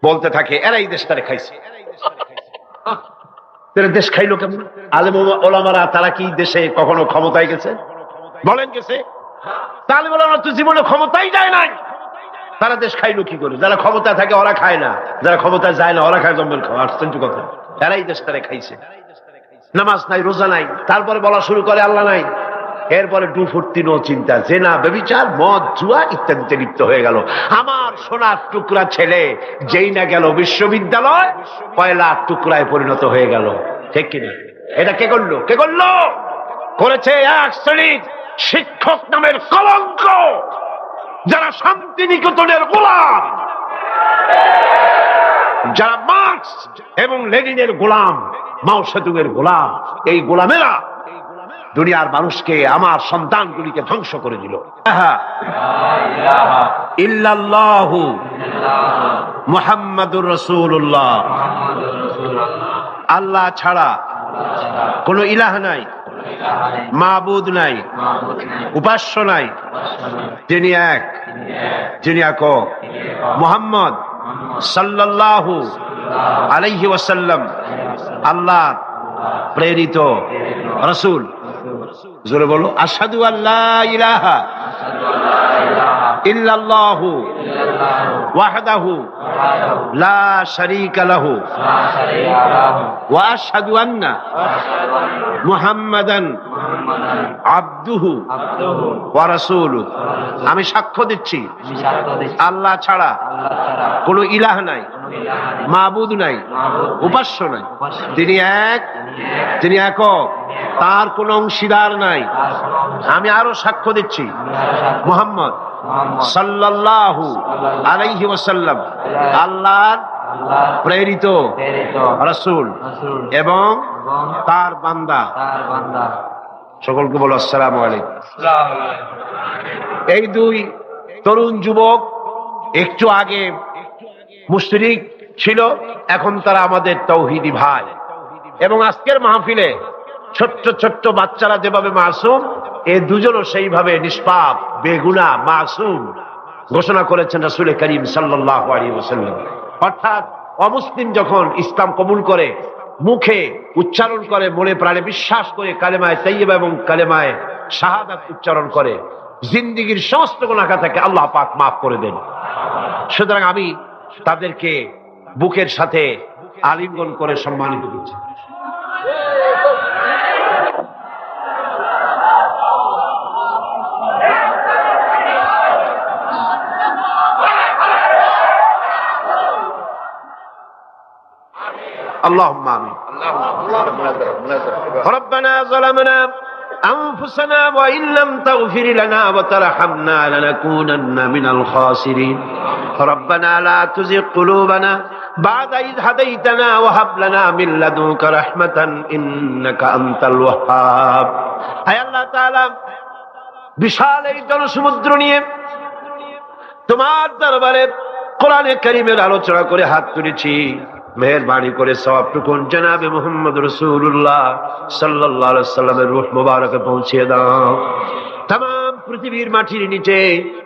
বলতে থাকে, এরা এই দেশটারে খাইছে। দেশ খাইলো কেমন? আলেম ওলামারা তারা কি দেশে কখনো ক্ষমতায় গেছে? বলেন গেছে? আলেম ওলামারা তো জীবনে ক্ষমতাই যায় নাই, তারা দেশ খাইলো কি করে? যারা ক্ষমতায় থাকে ওরা খায় না, যারা ক্ষমতায় যায় না ওরা খায় জম্মের খাওয়া। আশ্চর্য কথা, এরাই দেশটারে খাইছে। নামাজ নাই, রোজা নাই, তারপরে বলা শুরু করে আল্লাহ নাই। এরপরে ডুফুর্তি, নো চিন্তা, জেনা, ব্যভিচার, মদ, জুয়া ইত্যাদিতে লিপ্ত হয়ে গেল। আমার সোনার টুকরা ছেলে যেই না গেল বিশ্ববিদ্যালয়, কয়লার টুকরায় পরিণত হয়ে গেল। ঠিক কিনা? এটা কে করলো? কে করলো? করেছে এক শ্রেণীর শিক্ষক নামের কলঙ্ক, যারা শান্তিনিকেতনের গোলাম, যারা মার্কস এবং লেনিনের গোলাম, মাও সেতুংয়ের গোলাম। এই গোলামেরা দুনিয়ার মানুষকে, আমার সন্তানগুলিকে ধ্বংস করে দিল। ইল্লাল্লাহু মুহাম্মাদুর রাসূলুল্লাহ, আল্লাহ ছাড়া কোন ইলাহ নাই, মাবুদ নাই, উপাস্য নাই, তিনি এক, যিনি একক। মুহাম্মদ সাল্লাল্লাহু আলাইহি ওয়াসাল্লাম আল্লাহ প্রেরিত রাসূল। জোরে বলো, আশহাদু আল্লা ইলাহা ইল্লাল্লাহু ওয়াহদাহু লা শারীকা লাহু ওয়া আশহাদু আন্না মুহাম্মাদান আবদুহু ওয়া রাসূলুহু। আমি সাক্ষ্য দিচ্ছি আল্লাহ ছাড়া কোনো ইলাহ নাই, মাবুদ নাই, উপাস্য নাই, তিনি এক, তিনি একক, তার কোনো অংশীদার নাই। আমি আরো সাক্ষ্য দিচ্ছি মুহাম্মদ সাল্লাল্লাহু আলাইহি ওয়াসাল্লাম আল্লাহর প্রেরিত রাসূল এবং তার বান্দা। সকলকে বলো আসসালামু আলাইকুম। এই দুই তরুণ যুবক একটু আগে মুশরিক ছিল, এখন তারা আমাদের তাওহীদি ভাই। এবং আজকের মাহফিলে ছোট্ট ছোট্ট বাচ্চারা যেভাবে মাসুম, এই দুজনও সেইভাবে নিষ্পাপ, বেগুনাহ, মাসুম ঘোষণা করেছেন রাসূল করিম সাল্লাল্লাহু আলাইহি ওয়াসাল্লাম। অর্থাৎ অমুসলিম যখন ইসলাম কবুল করে, মুখে উচ্চারণ করে, মনে প্রাণে বিশ্বাস করে, কালেমায়ে তাইয়্যিবা এবং কালেমায়ে শাহাদাত উচ্চারণ করে, জিন্দেগীর সমস্ত গুনাহ থেকে আল্লাহ পাক মাফ করে দেন। সুতরাং আমি তাদেরকে বুকের সাথে আলিঙ্গন করে সম্মানিত করছি। اللهم آمين. ربنا ظلمنا أنفسنا وإن لم تغفر لنا وترحمنا لنكونن من الخاسرين. ربنا لا تزغ قلوبنا بعد إذ هديتنا وهب لنا من لدنك رحمة إنك أنت الوهاب. أي الله تعالى বিশাল এই জনসমুদ্র নিয়ে তোমার দরবারে কোরআনে কারীমের আলোচনা করে হাত তুলেছি। মেহেরবানি করে সওয়াবটুকু জনাবে মুহাম্মদ রাসূলুল্লাহ সাল্লাল্লাহু আলাইহি ওয়াসাল্লামের রূহ মুবারকে পৌঁছে দাও। तमाम পৃথিবীর মাটির নিচে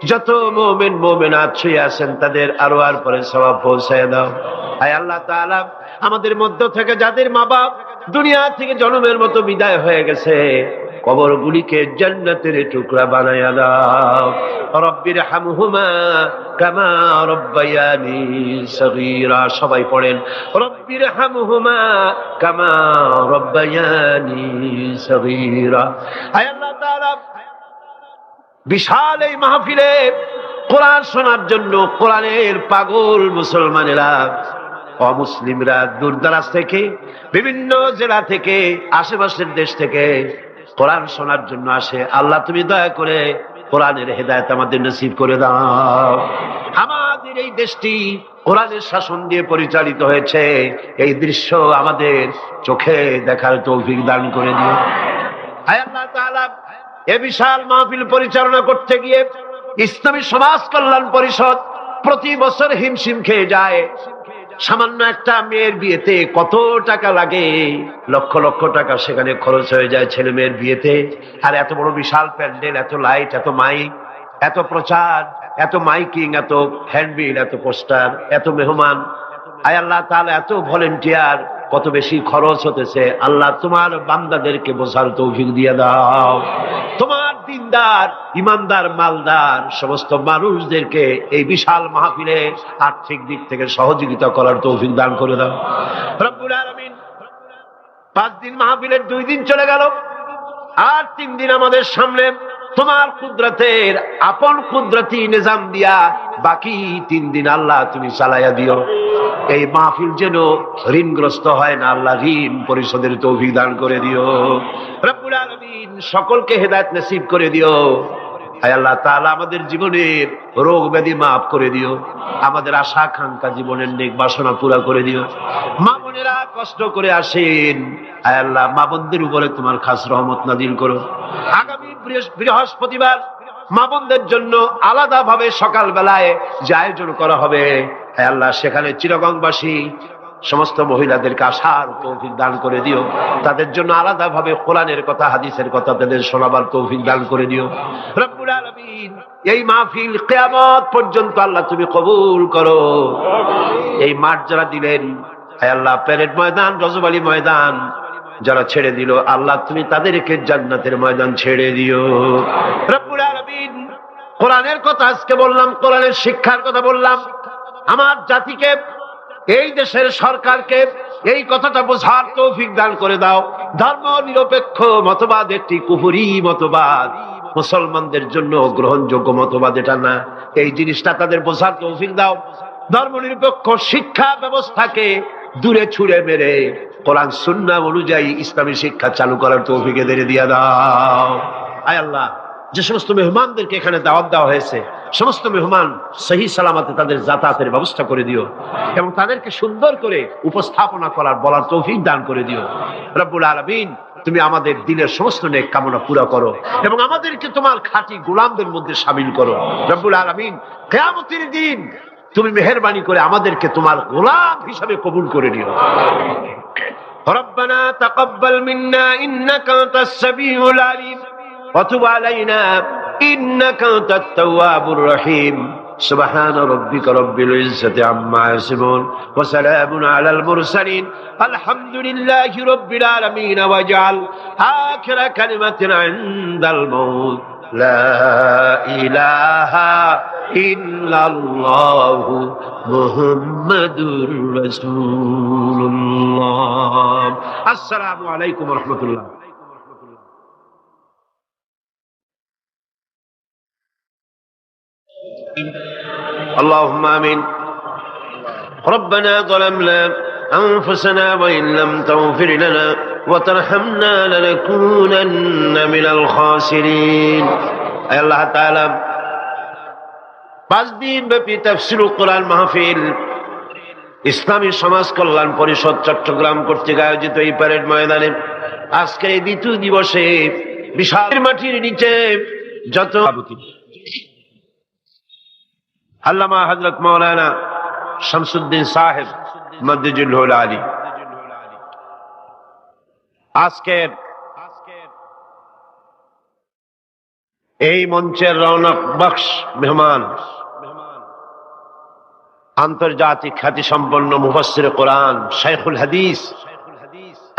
যত মুমিন মুমিনাত শুয়ে আছেন তাদের আরওয়ার পরে সওয়াব পৌঁছে দাও। আয় আল্লাহ তাআলা, আমাদের মধ্য থেকে যাদের মা বাপ দুনিয়া থেকে জন্মের মতো বিদায় হয়ে গেছে, কবরগুলিকে জান্নাতের টুকরা বানায়া দাও। রব্বির হামহুমা কামা রব্বায়ানি সগীরা। সবাই পড়েন, রব্বির হামহুমা কামা রব্বায়ানি সগীরা। আয় আল্লাহ তাআলা, বিশাল এই মাহফিলে কোরআন শোনার জন্য কোরআনের পাগল মুসলমানেরা, অমুসলিমরা দূরদরাজ থেকে, বিভিন্ন জেলা থেকে, আশেপাশের দেশ থেকে কোরআন শোনার জন্য আসে। আল্লাহ তুমি দয়া করে কোরআনের হেদায়েত আমাদের নসিব করে দাও। আমাদের এই দেশটি কোরআনের শাসন দিয়ে পরিচালিত হয়েছে, এই দৃশ্য আমাদের চোখে দেখার তৌফিক দান করে দিও। আয় আল্লাহ তাআলা, এ বিশাল মাহফিল পরিচালনা করতে গিয়ে ইসলামী সমাজ কল্যাণ পরিষদ প্রতি বছর হিমশিম খেয়ে যায়। সামান্য একটা মেয়ের বিয়েতে কত টাকা লাগে, লক্ষ লক্ষ টাকা সেখানে খরচ হয়ে যায় ছেলে মেয়ের বিয়েতে। আর এত বড় বিশাল প্যান্ডেল, এত লাইট, এত মাইক, এত প্রচার, এত মাইকিং, এত হ্যান্ডবিল, এত পোস্টার, এত মেহমান। আয় আল্লাহ তাআলা, এত ভলেন্টিয়ার, কত বেশি খরচ হতেছে। আল্লাহ তোমার বান্দাদেরকে বোঝার তৌফিক দিয়ে দাও। তোমার দিনদার, ইমানদার, মালদার সমস্ত মানুষদেরকে এই বিশাল মাহফিলে আর্থিক দিক থেকে সহযোগিতা করার তৌফিক দান করে দাও রব্বুল আলামিন। 5 দিন মাহফিলের 2 দিন চলে গেল, আর 3 দিন আমাদের সামনে তোমার কুদরতের আপন কুদরতি নিজাম দিয়া বাকি 3 দিন আল্লাহ তুমি চালাইয়া দিও। এই মাহফিল যেন ঋণগ্রস্ত হয় না, আল্লাহ ঋণ পরিশোধের তৌফিক দান করে দিও। রব্বুল আলামিন সকলকে হেদায়েত নসিব করে দিও। আয় আল্লাহ তাআলা আমাদের জীবনের রোগ ব্যাধি মাফ করে দিও, আমাদের আশা আকাঙ্ক্ষা জীবনের নেক বাসনা পুরা করে দিও। মা বোনেরা কষ্ট করে আসেন, আয় আল্লাহ মা বোনদের উপরে তোমার খাস রহমত নাজিল করো। আগামী বৃহস্পতিবার মা বোনদের জন্য আলাদা ভাবে সকাল বেলায় যে আয়োজন করা হবে, আয় আল্লাহ সেখানে চিরগংবাসী সমস্ত মহিলাদেরকে আসার তৌফিক দান করে দিও। তাদের জন্য আলাদা ভাবে কোরআনের কথা হাদিসের কথা তাদের শোনাবার তৌফিক দান করে দিও। রব্বুল আলামিন এই মাহফিল কিয়ামত পর্যন্ত আল্লাহ তুমি কবুল করো। এই মাঠ যারা দিলেন, হে আল্লাহ প্যারেড ময়দান, রজব আলী ময়দান যারা ছেড়ে দিল, আল্লাহ তুমি তাদেরকে জান্নাতের ময়দান ছেড়ে দিও। রব্বুল আলামিন কোরআনের কথা আজকে বললাম, কোরআনের শিক্ষার কথা বললাম। আমার জাতিকে, এই দেশের সরকারকে এই কথাটা বোঝার তৌফিক দান করে দাও। ধর্ম নিরপেক্ষ মতবাদ একটি কুফরি মতবাদ, মুসলমানদের জন্য গ্রহণযোগ্য মতবাদ এটা না। এই জিনিসটা তাদের বোঝার তৌফিক দাও। ধর্ম নিরপেক্ষ শিক্ষা ব্যবস্থাকে দূরে ছুঁড়ে মেরে কোরআন সুন্নাহ অনুযায়ী ইসলামী শিক্ষা চালু করার তৌফিক এদের দিয়ে দাও। আয় আল্লাহ যে সমস্ত মেহমানদেরকে এখানে দাওয়াত দেওয়া হয়েছে, সমস্ত মেহমান সহি সালামতে তাদের যাতায়াতের ব্যবস্থা করে দিও এবং তাদেরকে সুন্দর করে উপস্থাপনা করার বলার তৌফিক দান করে দিও। রব্বুল আলামিন তুমি আমাদের দিলের সমস্ত নেক কামনা পুরা করো এবং আমাদেরকে তোমার খাঁটি গোলামদের মধ্যে শামিল করো। রব্বুল আলামিন কিয়ামতের দিন তুমি মেহেরবানি করে আমাদেরকে তোমার গোলাম হিসাবে কবুল করে নিও। রব্বানা তাকাব্বাল মিন্না ইন্নাকা আনতাস সামিউল আলিম وتب علينا إنك أنت التواب الرحيم سبحان ربك رب العزة عما يصفون وسلام على المرسلين الحمد لله رب العالمين واجعل آخر كلمة عند الموت لا إله إلا الله محمد رسول الله السلام عليكم ورحمة الله اللهم آمين ربنا ظلمنا أنفسنا وإن لم تغفر لنا وترحمنا لنكونن من الخاسرين أي الله تعالى 5 দিন ব্যাপী তাফসীরুল কোরআন মাহফিল ইসলামী সমাজ কল্যাণ পরিষদ চট্টগ্রাম কর্তৃক আয়োজিত এই প্যারেড ময়দানে আজকের এই দ্বিতীয় দিবসে বিশাল মাটির নিচে যত আল্লামা হযরত মাওলানা শামসুদ্দিন সাহেব মদ্দুজুল আলী আজকের এই মঞ্চের রৌনক বখশ মেহমান আন্তর্জাতিক খ্যাতি সম্পন্ন মুফাসসির কোরআন শাইখুল হাদিস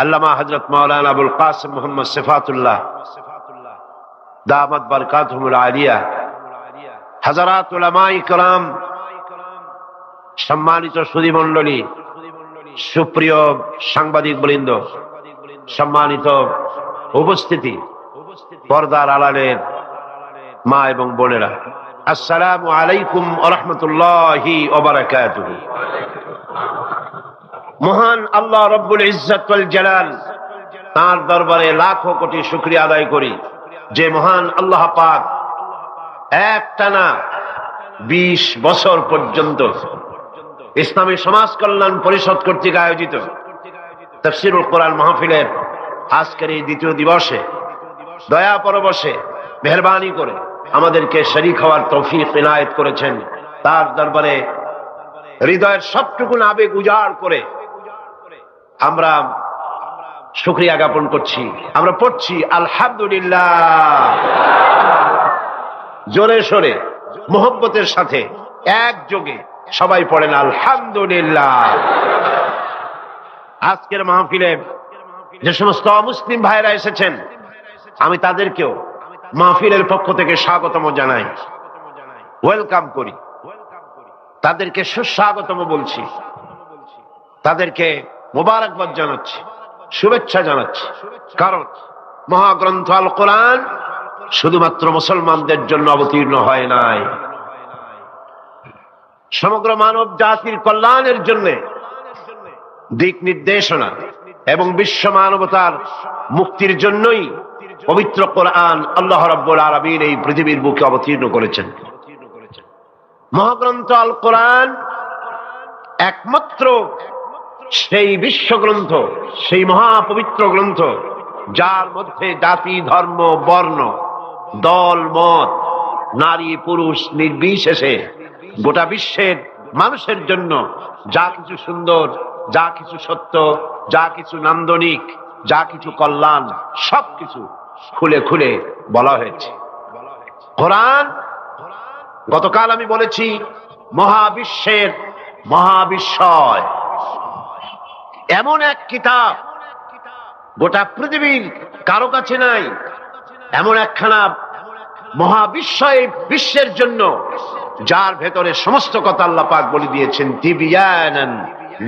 আল্লামা হযরত মাওলানা আবুল কাসিম মুহাম্মদ সিফাতুল্লাহ দামাত বারকাতুহুল আলিয়া হাজারাত উলামায়ে কেরাম সম্মানিত সুধী মণ্ডলী সুপ্রিয় সাংবাদিক বৃন্দ সম্মানিত উপস্থিতি পর্দার আড়ালের মা এবং বোনেরা আসসালামু আলাইকুম ওয়া রাহমাতুল্লাহি ওয়া বারাকাতুহু মহান আল্লাহ রব্বুল ইজ্জত ওয়াল জালাল তার দরবারে লাখো কোটি শুকরিয়া আদায় করি যে মহান আল্লাহ পাক একটানা 20 বছর পর্যন্ত ইসলামী সমাজ কল্যাণ পরিষদ কর্তৃক আয়োজিত তাফসীরুল কোরআন মাহফিলের আজকের এই দ্বিতীয় দিবসে দয়া পরবশে মেহেরবানি করে আমাদেরকে শরীক হওয়ার তৌফিক ইনায়েত করেছেন। তার দরবারে হৃদয়ের সবটুকু আবেগ উজাড় করে আমরা শুকরিয়া জ্ঞাপন করছি। আমরা পড়ছি আলহামদুলিল্লাহ, জোরে সোরে মোহব্বতের সাথে একযোগে সবাই পড়েন আলহামদুলিল্লাহ। আজকের মাহফিলে যে সমস্ত মুসলিম ভাইরা এসেছেন আমি তাদেরকেও মাহফিলের পক্ষ থেকে স্বাগতম জানাই, ওয়েলকাম করি, তাদেরকে সুস্বাগতম বলছি, তাদেরকে মোবারকবাদ জানাচ্ছি, শুভেচ্ছা জানাচ্ছি। কারণ মহাগ্রন্থ আল কোরআন শুধুমাত্র মুসলমানদের জন্য অবতীর্ণ হয় নাই, সমগ্র মানব জাতির কল্যাণের জন্য দিক নির্দেশনা এবং বিশ্ব মানবতার মুক্তির জন্যই পবিত্র কোরআন আল্লাহ রাব্বুল আলামিন এই পৃথিবীর বুকে অবতীর্ণ করেছেন। মহাগ্রন্থ আল কোরআন একমাত্র সেই বিশ্বগ্রন্থ, সেই মহাপবিত্র গ্রন্থ যার মধ্যে জাতি, ধর্ম, বর্ণ, দল, মত, নারী, পুরুষ নির্বিশেষে গোটা বিশ্বের মানুষের জন্য যা কিছু সুন্দর, যা কিছু সত্য, যা কিছু নান্দনিক, যা কিছু কল্যাণ, সবকিছু খুলে খুলে বলা হয়েছে। কোরআন, গতকাল আমি বলেছি, মহাবিশ্বের মহাবিস্ময়, এমন এক কিতাব গোটা পৃথিবীর কারো কাছে নাই। এমন একখানা মহাবিস্ময় বিশ্বের জন্য, যার ভেতরে সমস্ত কথা আল্লাহ পাক বলে দিয়েছেন। তিবিয়ানান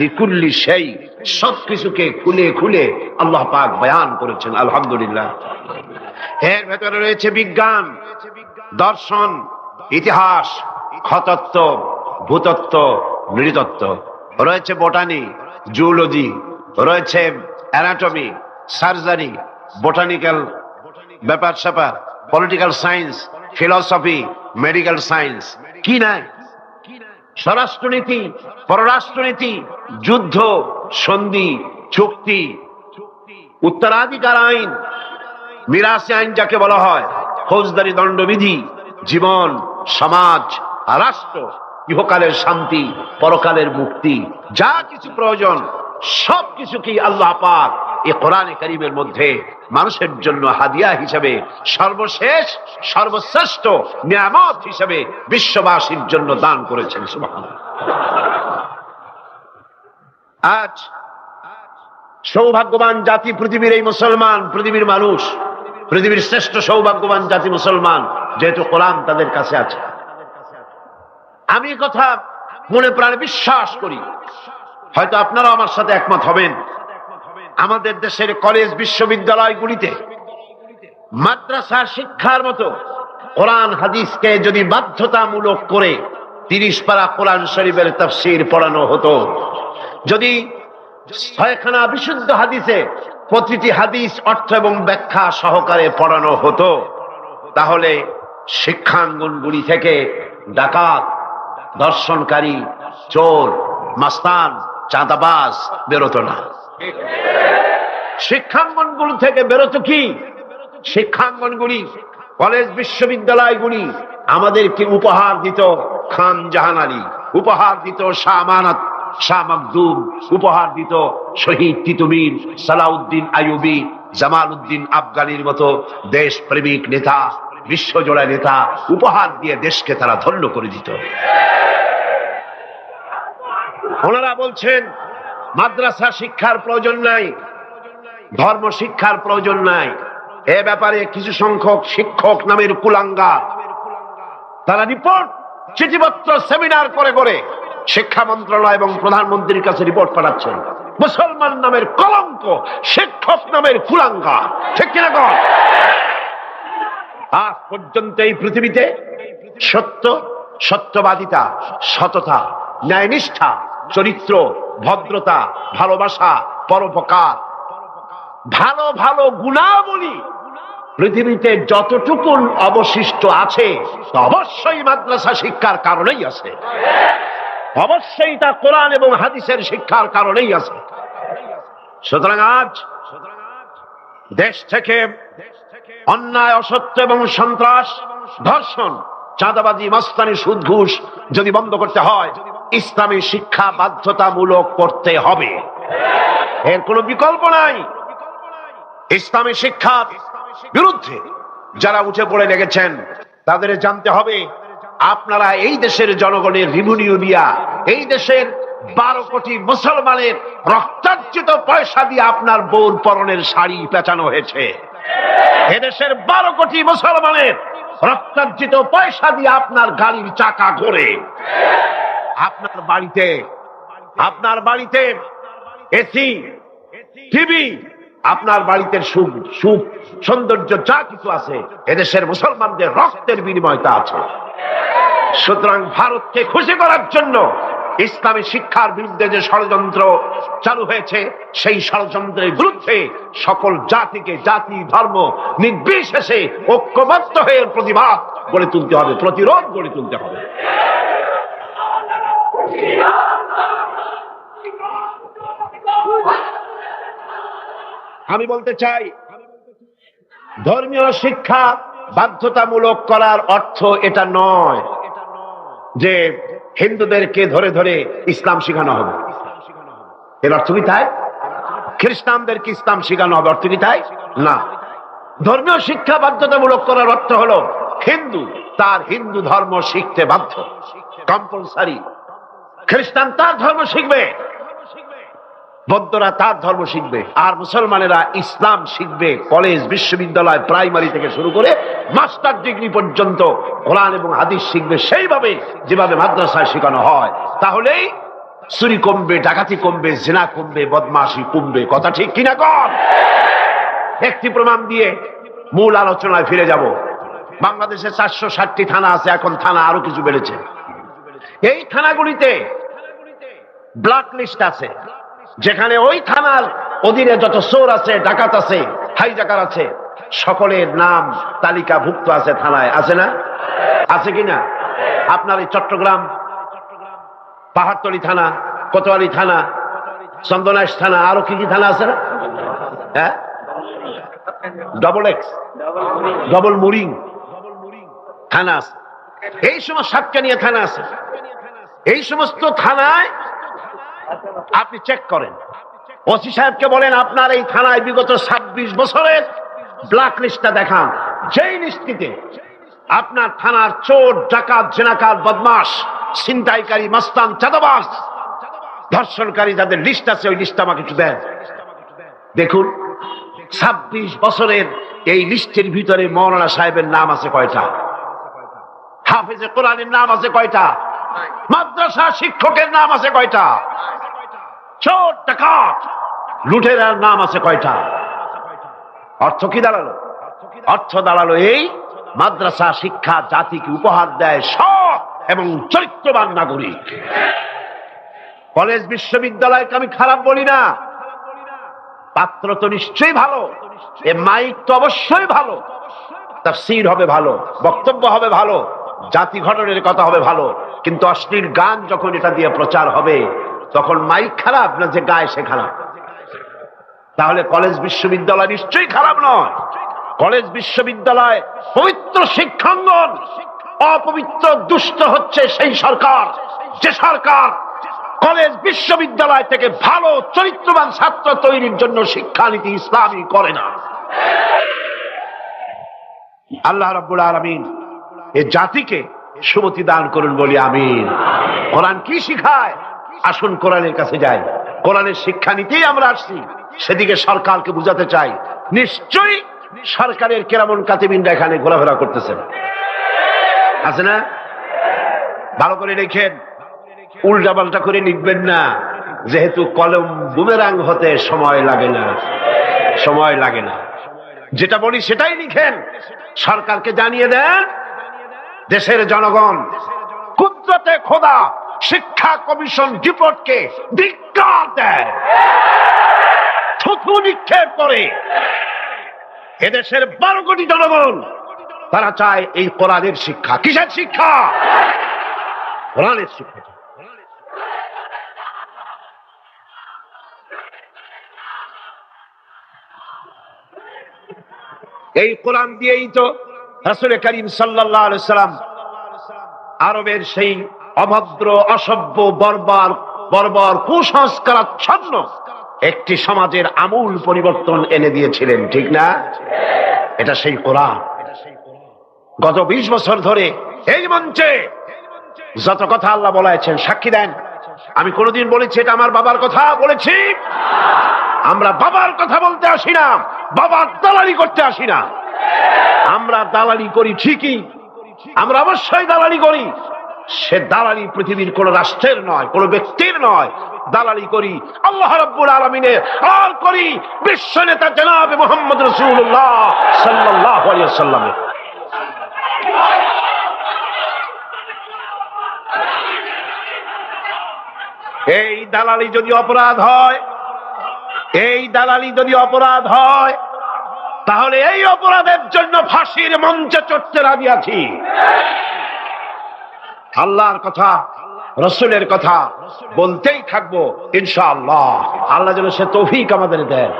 লিকুল্লি শাই, সবকিছুকে খুলে খুলে আল্লাহ পাক বয়ান করেছেন। আলহামদুলিল্লাহ। এর ভেতরে রয়েছে বিজ্ঞান, দর্শন, ইতিহাস, খতত্ব, ভূতত্ত্ব, নৃতত্ত্ব, রয়েছে বোটানি, জুলজি, রয়েছে অ্যানাটমি, সার্জারি, বোটানিক্যাল ব্যাপার স্যাপার, political science, philosophy, medical science, কি নাই? স্বরাষ্ট্রনীতি, পররাষ্ট্রনীতি, যুদ্ধ, সন্ধি, চুক্তি, উত্তরাধিকার আইন, মিরাসি আইন যাকে বলা হয়, ফৌজদারি দণ্ডবিধি, জীবন, সমাজ, রাষ্ট্র, ইহকালের শান্তি, পরকালের মুক্তি, যা কিছু প্রয়োজন সব কিছুকেই আল্লাহ পাক এই কোরআনে কারীমের মধ্যে মানুষের জন্য হাদিয়া হিসেবে, সর্বশেষ সর্বশ্রেষ্ঠ নিয়ামত হিসেবে বিশ্ববাসীর জন্য দান করেছেন। সুবহানাল্লাহ। আজ সৌভাগ্যবান জাতি পৃথিবীর এই মুসলমান, পৃথিবীর মানুষ, পৃথিবীর শ্রেষ্ঠ সৌভাগ্যবান জাতি মুসলমান, যেহেতু কোরআন তাদের কাছে আছে। আমি কথা মনে প্রাণে বিশ্বাস করি, হয়তো আপনারা আমার সাথে একমত হবেন। আমাদের দেশের কলেজ, বিশ্ববিদ্যালয়গুলিতে মাদ্রাসা শিক্ষার মতো কোরআন হাদিসকে যদি বাধ্যতামূলক করে 30 পারা কোরআন শরীফের তাফসীর পড়ানো হতো, যদি 6খানা বিশুদ্ধ হাদিসে প্রতিটি হাদিস অর্থ এবং ব্যাখ্যা সহকারে পড়ানো হতো, তাহলে শিক্ষাঙ্গনগুলি থেকে ডাকাত, দর্শনকারী, চোর, মাস্তান, চাঁদাবাজ বেরোতো না। শিক্ষাঙ্গনগুলি থেকে বেরোতো কি? শিক্ষাঙ্গনগুলি, কলেজ, বিশ্ববিদ্যালয়গুলি আমাদেরকে উপহার দিত খান জাহান আলী, উপহার দিত শাহ আমানত, শাহ মখদুম, উপহার দিত শহীদ তিতুমির, সালাউদ্দিন আইয়ুবী, জামালউদ্দিন আফগানির মতো দেশ প্রেমিক নেতা, বিশ্বজোড়া নেতা, উপহার দিয়ে দেশকে তারা ধন্য করে দিত। ওনারা বলছেন মাদ্রাসা শিক্ষার প্রয়োজন নাই, ধর্ম শিক্ষার প্রয়োজন নাই। এ ব্যাপারে কিছু সংখ্যক শিক্ষক নামের কুলাঙ্গা, তারা রিপোর্ট, চিঠিপত্র, সেমিনার করে করে শিক্ষা মন্ত্রণালয় এবং প্রধানমন্ত্রীর কাছে রিপোর্ট পাঠাচ্ছেন। মুসলমান নামের কলঙ্ক, শিক্ষক নামের কুলাঙ্গা, ঠিক কিনা কর? আজ পর্যন্ত এই পৃথিবীতে সত্য, সত্যবাদিতা, সততা, ন্যায়নিষ্ঠা, চরিত্র, ভদ্রতা, ভালোবাসা, পরোপকার, ভালো ভালো গুণাবলী পৃথিবীতে যতটুকুন অবশিষ্ট আছে, অবশ্যই মাদ্রাসা শিক্ষার কারণেই আছে, অবশ্যই তা কোরআন এবং হাদিসের শিক্ষার কারণেই আছে। সুতরাং আজ দেশ থেকে অন্যায়, অসত্য এবং সন্ত্রাস, ধর্ষণ, চাঁদাবাজি, মাস্তানি, সুদ, ঘুষ যদি বন্ধ করতে হয়, ইসলামী শিক্ষা বাধ্যতামূলক করতে হবে, এর কোনো বিকল্প নাই। ইসলামী শিক্ষার বিরুদ্ধে যারা উঠে পড়ে লেগেছেন, তাদের জানতে হবে আপনারা এই দেশের জনগণের রিভিনিউ দিয়া, এই দেশের 12 কোটি মুসলমানের রক্তার্জিত পয়সা দিয়ে আপনার বউর পরনের শাড়ি পেঁচানো হয়েছে। এদেশের 12 কোটি মুসলমানের রক্তার্জিত পয়সা দিয়ে আপনার গাড়ির চাকা ঘোরে। আপনার বাড়িতে এসি, টিভি, আপনার বাড়িতে সুখ সৌন্দর্য যা কিছু আছে, এদেশের মুসলমানদের রক্তের বিনিময়তা আছে। সুতরাং ভারতকে খুশি করার জন্য ইসলামী শিক্ষার বিরুদ্ধে যে ষড়যন্ত্র চালু হয়েছে, সেই ষড়যন্ত্রের বিরুদ্ধে সকল জাতিকে, জাতি ধর্ম নির্বিশেষে ঐক্যবদ্ধ হয়ে প্রতিবাদ গড়ে তুলতে হবে, প্রতিরোধ গড়ে তুলতে হবে। আমি বলতে চাই, ধর্মীয় শিক্ষা বাধ্যতামূলক করার অর্থ এটা নয় যে হিন্দুদেরকে ধরে ধরে ইসলাম শেখানো হবে। এর অর্থ কি তাই? খ্রিস্টানদেরকে ইসলাম শেখানো হবে, অর্থ কি তাই? না। ধর্মীয় শিক্ষা বাধ্যতামূলক করার অর্থ হলো হিন্দু তার হিন্দু ধর্ম শিখতে বাধ্য, কম্পালসারি। খ্রিস্টান তার ধর্ম শিখবে, বৌদ্ধরা তার ধর্ম শিখবে, আর মুসলমানেরা ইসলাম শিখবে। কলেজ, বিশ্ববিদ্যালয়, প্রাইমারি থেকে শুরু করে মাস্টার ডিগ্রি পর্যন্ত কোরআন এবং হাদিস শিখবে সেইভাবে যেভাবে মাদ্রাসায় শেখানো হয়। তাহলেই চুরি কমবে, ডাকাতি কমবে, জিনা কমবে, বদমাশি কমবে। কথা ঠিক কিনা কম? একটি প্রমাণ দিয়ে মূল আলোচনায় ফিরে যাব। বাংলাদেশে 460টি থানা আছে, এখন থানা আরো কিছু বেড়েছে। এই থানাগুলিতে ব্ল্যাক লিস্ট আছে, যেখানে ওই থানার অধীনে যত চোর আছে, ডাকাত আছে, হাইজাকার আছে, সকলের নাম তালিকাভুক্ত আছে থানায়। আছে না? আছে কিনা? আপনার এই চট্টগ্রাম পাহাড়তলী থানা, কোতোয়ালি থানা, চন্দনাইশ থানা, আরো কি কি থানা আছে না? হ্যাঁ, ডবল এক্স, ডবল মুরিং থানা আছে, এই সমস্ত সাতকানিয়া থানা আছে। এই সমস্ত থানায় আপনি চেক করেন, ওসি সাহেবকে বলেন আপনার এই থানায় বিগত 26 বছরের ব্ল্যাক লিস্টটা দেখান। যেই লিস্টিতে আপনার থানার চোর, ডাকাত, জেনাকার, বদমাশ, ছিনতাইকারী, মাস্তান, চাঁদাবাজ, ধর্ষণকারী যাদের লিস্ট আছে, ওই লিস্ট আমাকে একটু দেন। দেখুন 26 বছরের এই লিস্টের ভিতরে মৌলানা সাহেবের নাম আছে কয়টা? হাফেজে কোরআনের নাম আছে কয়টা? মাদ্রাসা শিক্ষকের নাম আছে কয়টা? চোর, ডাকাত, লুটেরার নাম আছে কয়টা? অর্থ কি দাঁড়ালো? অর্থ দাঁড়ালো এই মাদ্রাসা শিক্ষা জাতিকে উপহার দেয় সৎ এবং চরিত্রবান নাগরিক। কলেজ, বিশ্ববিদ্যালয়কে আমি খারাপ বলি না, পাত্র তো নিশ্চয়ই ভালো, এ মাইক তো অবশ্যই ভালো, তাফসীর হবে ভালো, বক্তব্য হবে ভালো, জাতি গঠনের কথা হবে ভালো, কিন্তু অশ্লীল গান যখন এটা দিয়ে প্রচার হবে তখন মাইক খারাপ না যে গায় সে খারাপ? তাহলে কলেজ, বিশ্ববিদ্যালয় নিশ্চয়ই খারাপ নয়। কলেজ, বিশ্ববিদ্যালয় পবিত্র শিক্ষাঙ্গন, অপবিত্র দুষ্ট হচ্ছে সেই সরকার যে সরকার কলেজ, বিশ্ববিদ্যালয় থেকে ভালো চরিত্রবান ছাত্র তৈরির জন্য শিক্ষানীতি ইসলামী করে না। আল্লাহ রাব্বুল আলামিন এই জাতিকে সুমতি দান করুন বলি আমিন। কোরআন কি শিখায়? আসুন কোরআনের কাছে যাই। কোরআনের শিক্ষানীতিই আমরা আসছি, সেদিকে সরকারকে বুঝাতে চাই। নিশ্চয়ই সরকারের কেরামন কাতিবিনরা এখানে ঘোরাফেরা করতেছেন, আছে না? ভালো করে লিখেন, উল্টা পাল্টা করে লিখবেন না, যেহেতু কলম বুমেরাং হতে সময় লাগে না, সময় লাগে না। যেটা বলি সেটাই লিখেন, সরকারকে জানিয়ে দেন দেশের জনগণ কুদরতে খোদা শিক্ষা কমিশন রিপোর্টকে ধিক্কার দেয়, থুথু নিক্ষেপ করে। এদেশের 12 কোটি জনগণ তারা চায় এই কোরআনের শিক্ষা। কিসের শিক্ষা? কোরআনের শিক্ষা। এই কোরআন দিয়েই তো রাসূল করিম সাল্লাল্লাহু আলাইহি সাল্লাম আরবের সেই অভদ্র, অসভ্য, বর্বর কুসংস্কারাচ্ছন্ন একটি সমাজের আমূল পরিবর্তন এনে দিয়েছিলেন, ঠিক না? এটা সেই কোরআন। গত 20 বছর ধরে এই মঞ্চে যত কথা আল্লাহ বলেছেন সাক্ষী দেন। আমি কোনদিন বলেছি এটা আমার বাবার কথা? বলেছি? আমরা বাবার কথা বলতে আসি না, বাবার দালালি করতে আসি না। আমরা দালালি করি ঠিকই, আমরা অবশ্যই দালালি করি। সে দালালি পৃথিবীর কোন রাষ্ট্রের নয়, কোন ব্যক্তির নয়। দালালি করি আল্লাহ রাব্বুল আলামিনের, আর করি বিশ্ব নেতা জনাবে মুহাম্মদ রাসূলুল্লাহ সাল্লাল্লাহু আলাইহি ওয়াসাল্লামের। এই দালালি যদি অপরাধ হয়, এই দালালি যদি অপরাধ হয়, তাহলে এই অপরাধের জন্য ফাঁসির মঞ্চে চড়তে রাজি আছি। আল্লাহর কথা, রসুলের কথা বলতেই থাকবো ইনশাআল্লাহ। আল্লাহ যেন সে তৌফিক আমাদের দেন।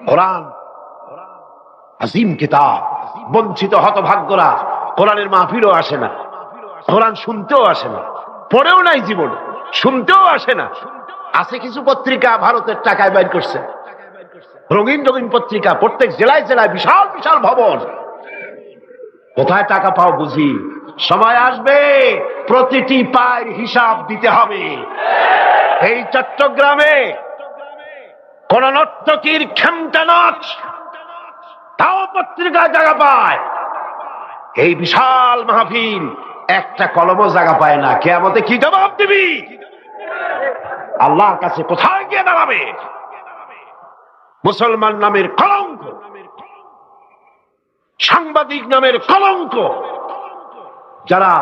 কোরআন আজিম কিতাব, বঞ্চিত হতভাগ্যরা কোরআনের মাহফিলও আসে না, কোরআন শুনতেও আসে না, পড়েও নাই জীবনে, শুনতেও আসে না। আছে কিছু পত্রিকা ভারতের টাকায় বাইর করছে, রঙিন রঙিন পত্রিকা, প্রত্যেক জেলায় জেলায় বিশাল বিশাল ভবন। কোথায় টাকা পাও বুঝি? সময় আসবে প্রতিটি পায়ের হিসাব দিতে হবে। এই চট্টগ্রামে কোন নর্তকীর খেমটা নাচ তাও পত্রিকায় জায়গা পায়। এই বিশাল মাহফিল একটা কলমও জায়গা পায় না। কিয়ামতে কি জবাব দিবি? আল্লাহর কাছে কোথায় গিয়ে দাঁড়াবে? মুসলমান নামের কলঙ্ক, সাংবাদিক নামের কলঙ্ক, যারা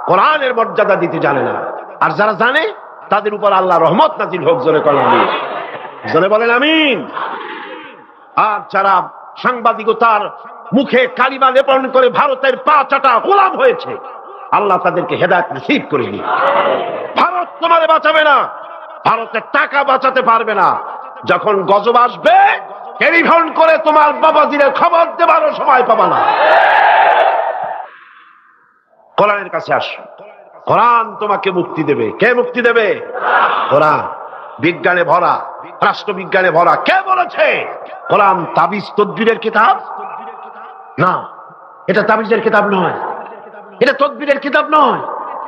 কোরআনের মর্যাদা দিতে জানে না, আর যারা জানে তাদের উপর আল্লাহ রহমত নাজিল হোক। জোরে বলেন আমিন, জোরে বলেন আমিন। আর যারা সাংবাদিকতার মুখে কালিমা লেপন করে ভারতের পা চাটা গোলাম হয়েছে, আল্লাহ তাদেরকে হেদায়েত নসিব করে দিন। ভারত তোমারে বাঁচাবে না, ভারতের টাকা বাঁচাতে পারবে না। যখন গজব আসবে টেলিফোন করে তোমার বাবাজিরে খবর দেবারও সময় পাবা না। কোরআনের কাছে আসো, কোরআন তোমাকে মুক্তি দেবে। কে মুক্তি দেবে? কোরআন। বিজ্ঞানে ভরা, রাষ্ট্রবিজ্ঞানে ভরা। কে বলেছে কোরআন তাবিজ তদবিরের কিতাব? না, এটা তাবিজের কিতাব নয়, এটা তদবিরের কিতাব নয়,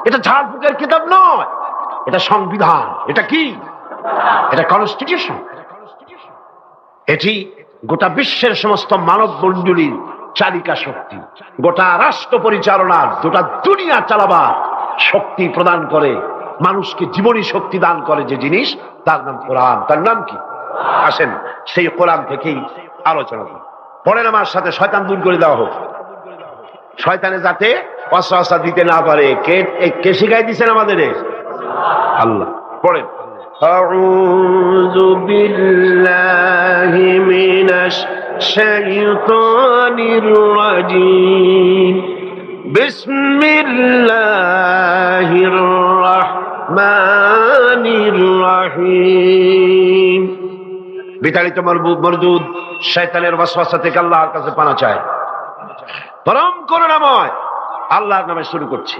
এটা ঝাড়ফুঁকের কিতাব নয়, এটা সংবিধান। এটা কি? এটা কনস্টিটিউশন। এটি গোটা বিশ্বের সমস্ত মানব মণ্ডলীর চালিকা শক্তি, গোটা রাষ্ট্র পরিচালনার, গোটা দুনিয়া চালাবার শক্তি প্রদান করে, মানুষকে জীবনী শক্তি দান করে যে জিনিস, তার নাম কোরআন। তার নাম কি? আসেন সেই কোরআন থেকেই আলোচনা করি। পড়েন আমার সাথে, শয়তান দূর করে দেওয়া হোক। শয়তানে যাতে ওয়াসওয়াসা দিতে না পারে। কে শিখাই দিচ্ছেন আমাদের? আল্লাহ। পড়েন। আউযু বিল্লাহি মিনাশ শাইতানির রাজীম। বিসমিল্লাহির রাহমানির রাহিম। বিতাড়িত মরদুদ শয়তানের ওয়াসওয়াসা থেকে আল্লাহর কাছে পানা চায়। পরম করুণাময় আল্লাহর নামে শুরু করছি।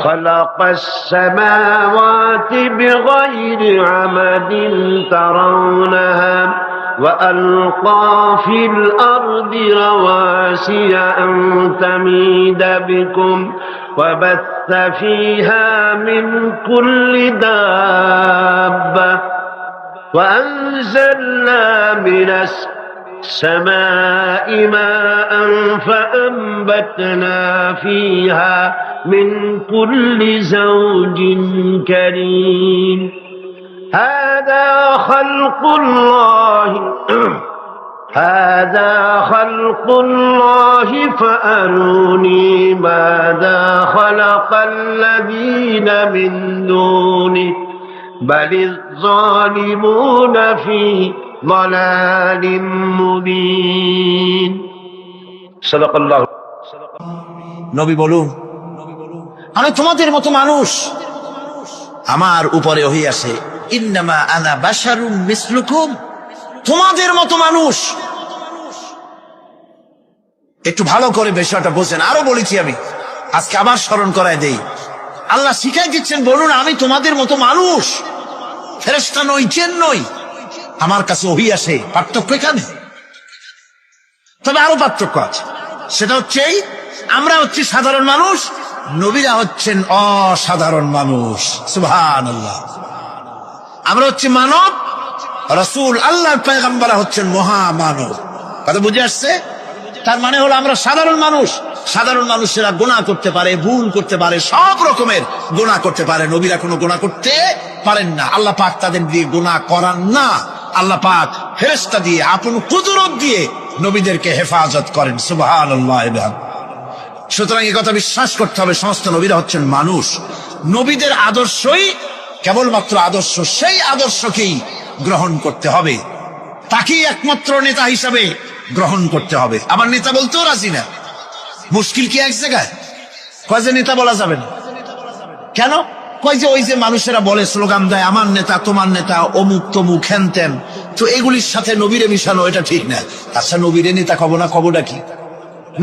خلق السماوات بغير عمد ترونها وألقى في الأرض رواسي أن تميد بكم وبث فيها من كل دابة وأنزلنا من السماء ماء فأنبتنا فيها من كل زوج كريم هذا خلق الله فأروني ماذا خلق الذين من دونه بل الظالمون في ضلال مبين صدق الله। নবী বলুন, আমি তোমাদের মতো মানুষ, আমার উপরে ওহী আসে। ইন্নামা আনা বাশারুম মিসলুকুম, তোমাদের মতো মানুষ। একটু ভালো করে বিষয়টা বোঝেন। আরো বলেছি আমি, আজকে আবার স্মরণ করায় দেই। আল্লাহ শিখাই দিচ্ছেন, বলুন আমি তোমাদের মতো মানুষ, ফেরেশতা নই, জিন নই, আমার কাছে ওহী আসে। পার্থক্য এখানে। তবে আরো পার্থক্য আছে, সেটা হচ্ছে আমরা হচ্ছি সাধারণ মানুষ, নবীরা হচ্ছেন অসাধারণ মানুষ। সুবহানাল্লাহ। আমরা হচ্ছি মানব, রাসূল আল্লাহর পয়গম্বররা হচ্ছেন মহামানব। কথা বুঝে আসছে? তার মানে হলো আমরা সাধারণ মানুষ। সাধারণ মানুষেরা গুনাহ করতে পারে, ভুল করতে পারে, সব রকমের গুনাহ করতে পারে। নবীরা কোনো গুনাহ করতে পারেন না। আল্লাহ পাক তাদের দিয়ে গুনাহ করান না। আল্লাহ পাক ফেরেশতা দিয়ে, আপন কুদরত দিয়ে নবীদেরকে হেফাজত করেন। সুবহানাল্লাহ। সুতরাং এই কথা বিশ্বাস করতে হবে, সমস্ত নবীরা হচ্ছেন মানুষ। নবীদের আদর্শই কেবলমাত্র আদর্শ, সেই আদর্শকেই গ্রহণ করতে হবে, তাকেই একমাত্র নেতা হিসাবে গ্রহণ করতে হবে। আবার নেতা বলতেও রাজি না। মুশকিল কি এক জায়গায়? কয় যে নেতা বলা যাবে না। কেন? কয় যে ওই যে মানুষেরা বলে, স্লোগান দেয়, আমার নেতা, তোমার নেতা, অমুক তমুক হ্যান ত্যান, তো এগুলির সাথে নবীরে মিশানো এটা ঠিক না। আচ্ছা, নবীরে নেতা কব না, কবটা কি?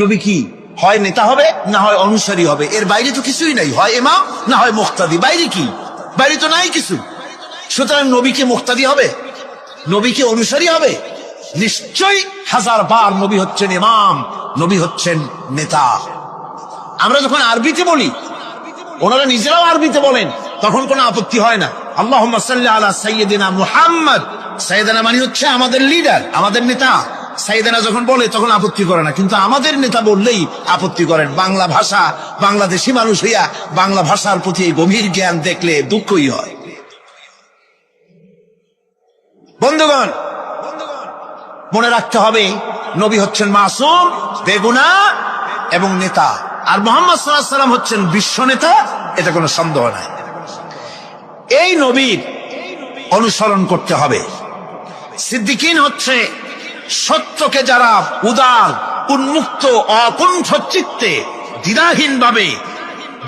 নবী কি হয় নেতা হবে, না হয় অনুসারী হবে, এর বাইরে তো কিছুই নাই। হয় ইমাম, না হয় মুক্তাদি। বাইরে কি? বাইরে তো নাই কিছু। সুতরাং নবীকে মুক্তাদি হবে, নবীকে অনুসারী হবে? নিশ্চয়ই হাজার বার নবী হচ্ছেন ইমাম, নবী হচ্ছেন নেতা। আমরা যখন আরবিতে বলি, ওনারা নিজেরাও আরবিতে বলেন, তখন কোনো আপত্তি হয় না। আল্লাহুম্মা সাল্লি আলা সাইয়্যিদিনা মুহাম্মদ। সাইয়্যিদিনা মানে হচ্ছে আমাদের লিডার, আমাদের নেতা। সাইয়্যিদিনা যখন বলে তখন আপত্তি করে না, কিন্তু আমাদের নেতা বললেই আপত্তি করেন। বাংলা ভাষা, বাংলাদেশি মানুষ হইয়া বাংলা ভাষার প্রতি এই গভীর জ্ঞান দেখলে দুঃখই হয়। বন্ধুগণ, মনে রাখতে হবে, নবী হচ্ছেন মাসুম, বেগুনাহ এবং নেতা। আর মুহাম্মদ সাল্লাল্লাহু আলাইহি ওয়াসাল্লাম হচ্ছেন বিশ্ব নেতা, এটা কোনো সন্দেহ নাই। এই নবীর অনুসরণ করতে হবে। সিদ্দিকিন হচ্ছে সত্যকে যারা উদার, উন্মুক্ত, অকুণ্ঠ চিত্তে, দ্বিধাহীন ভাবে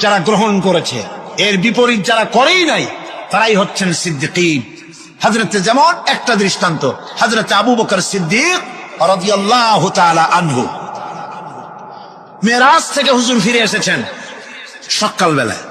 যারা গ্রহণ করেছে, এর বিপরীত যারা করেই নাই, তারাই হচ্ছেন সিদ্দিকিন। হযরতে, যেমন একটা দৃষ্টান্ত, হযরতে আবু বকর সিদ্দিক রাদিয়াল্লাহু তাআলা আনহু, মেরাজ থেকে হুজুর ফিরে এসেছেন সকালবেলায়।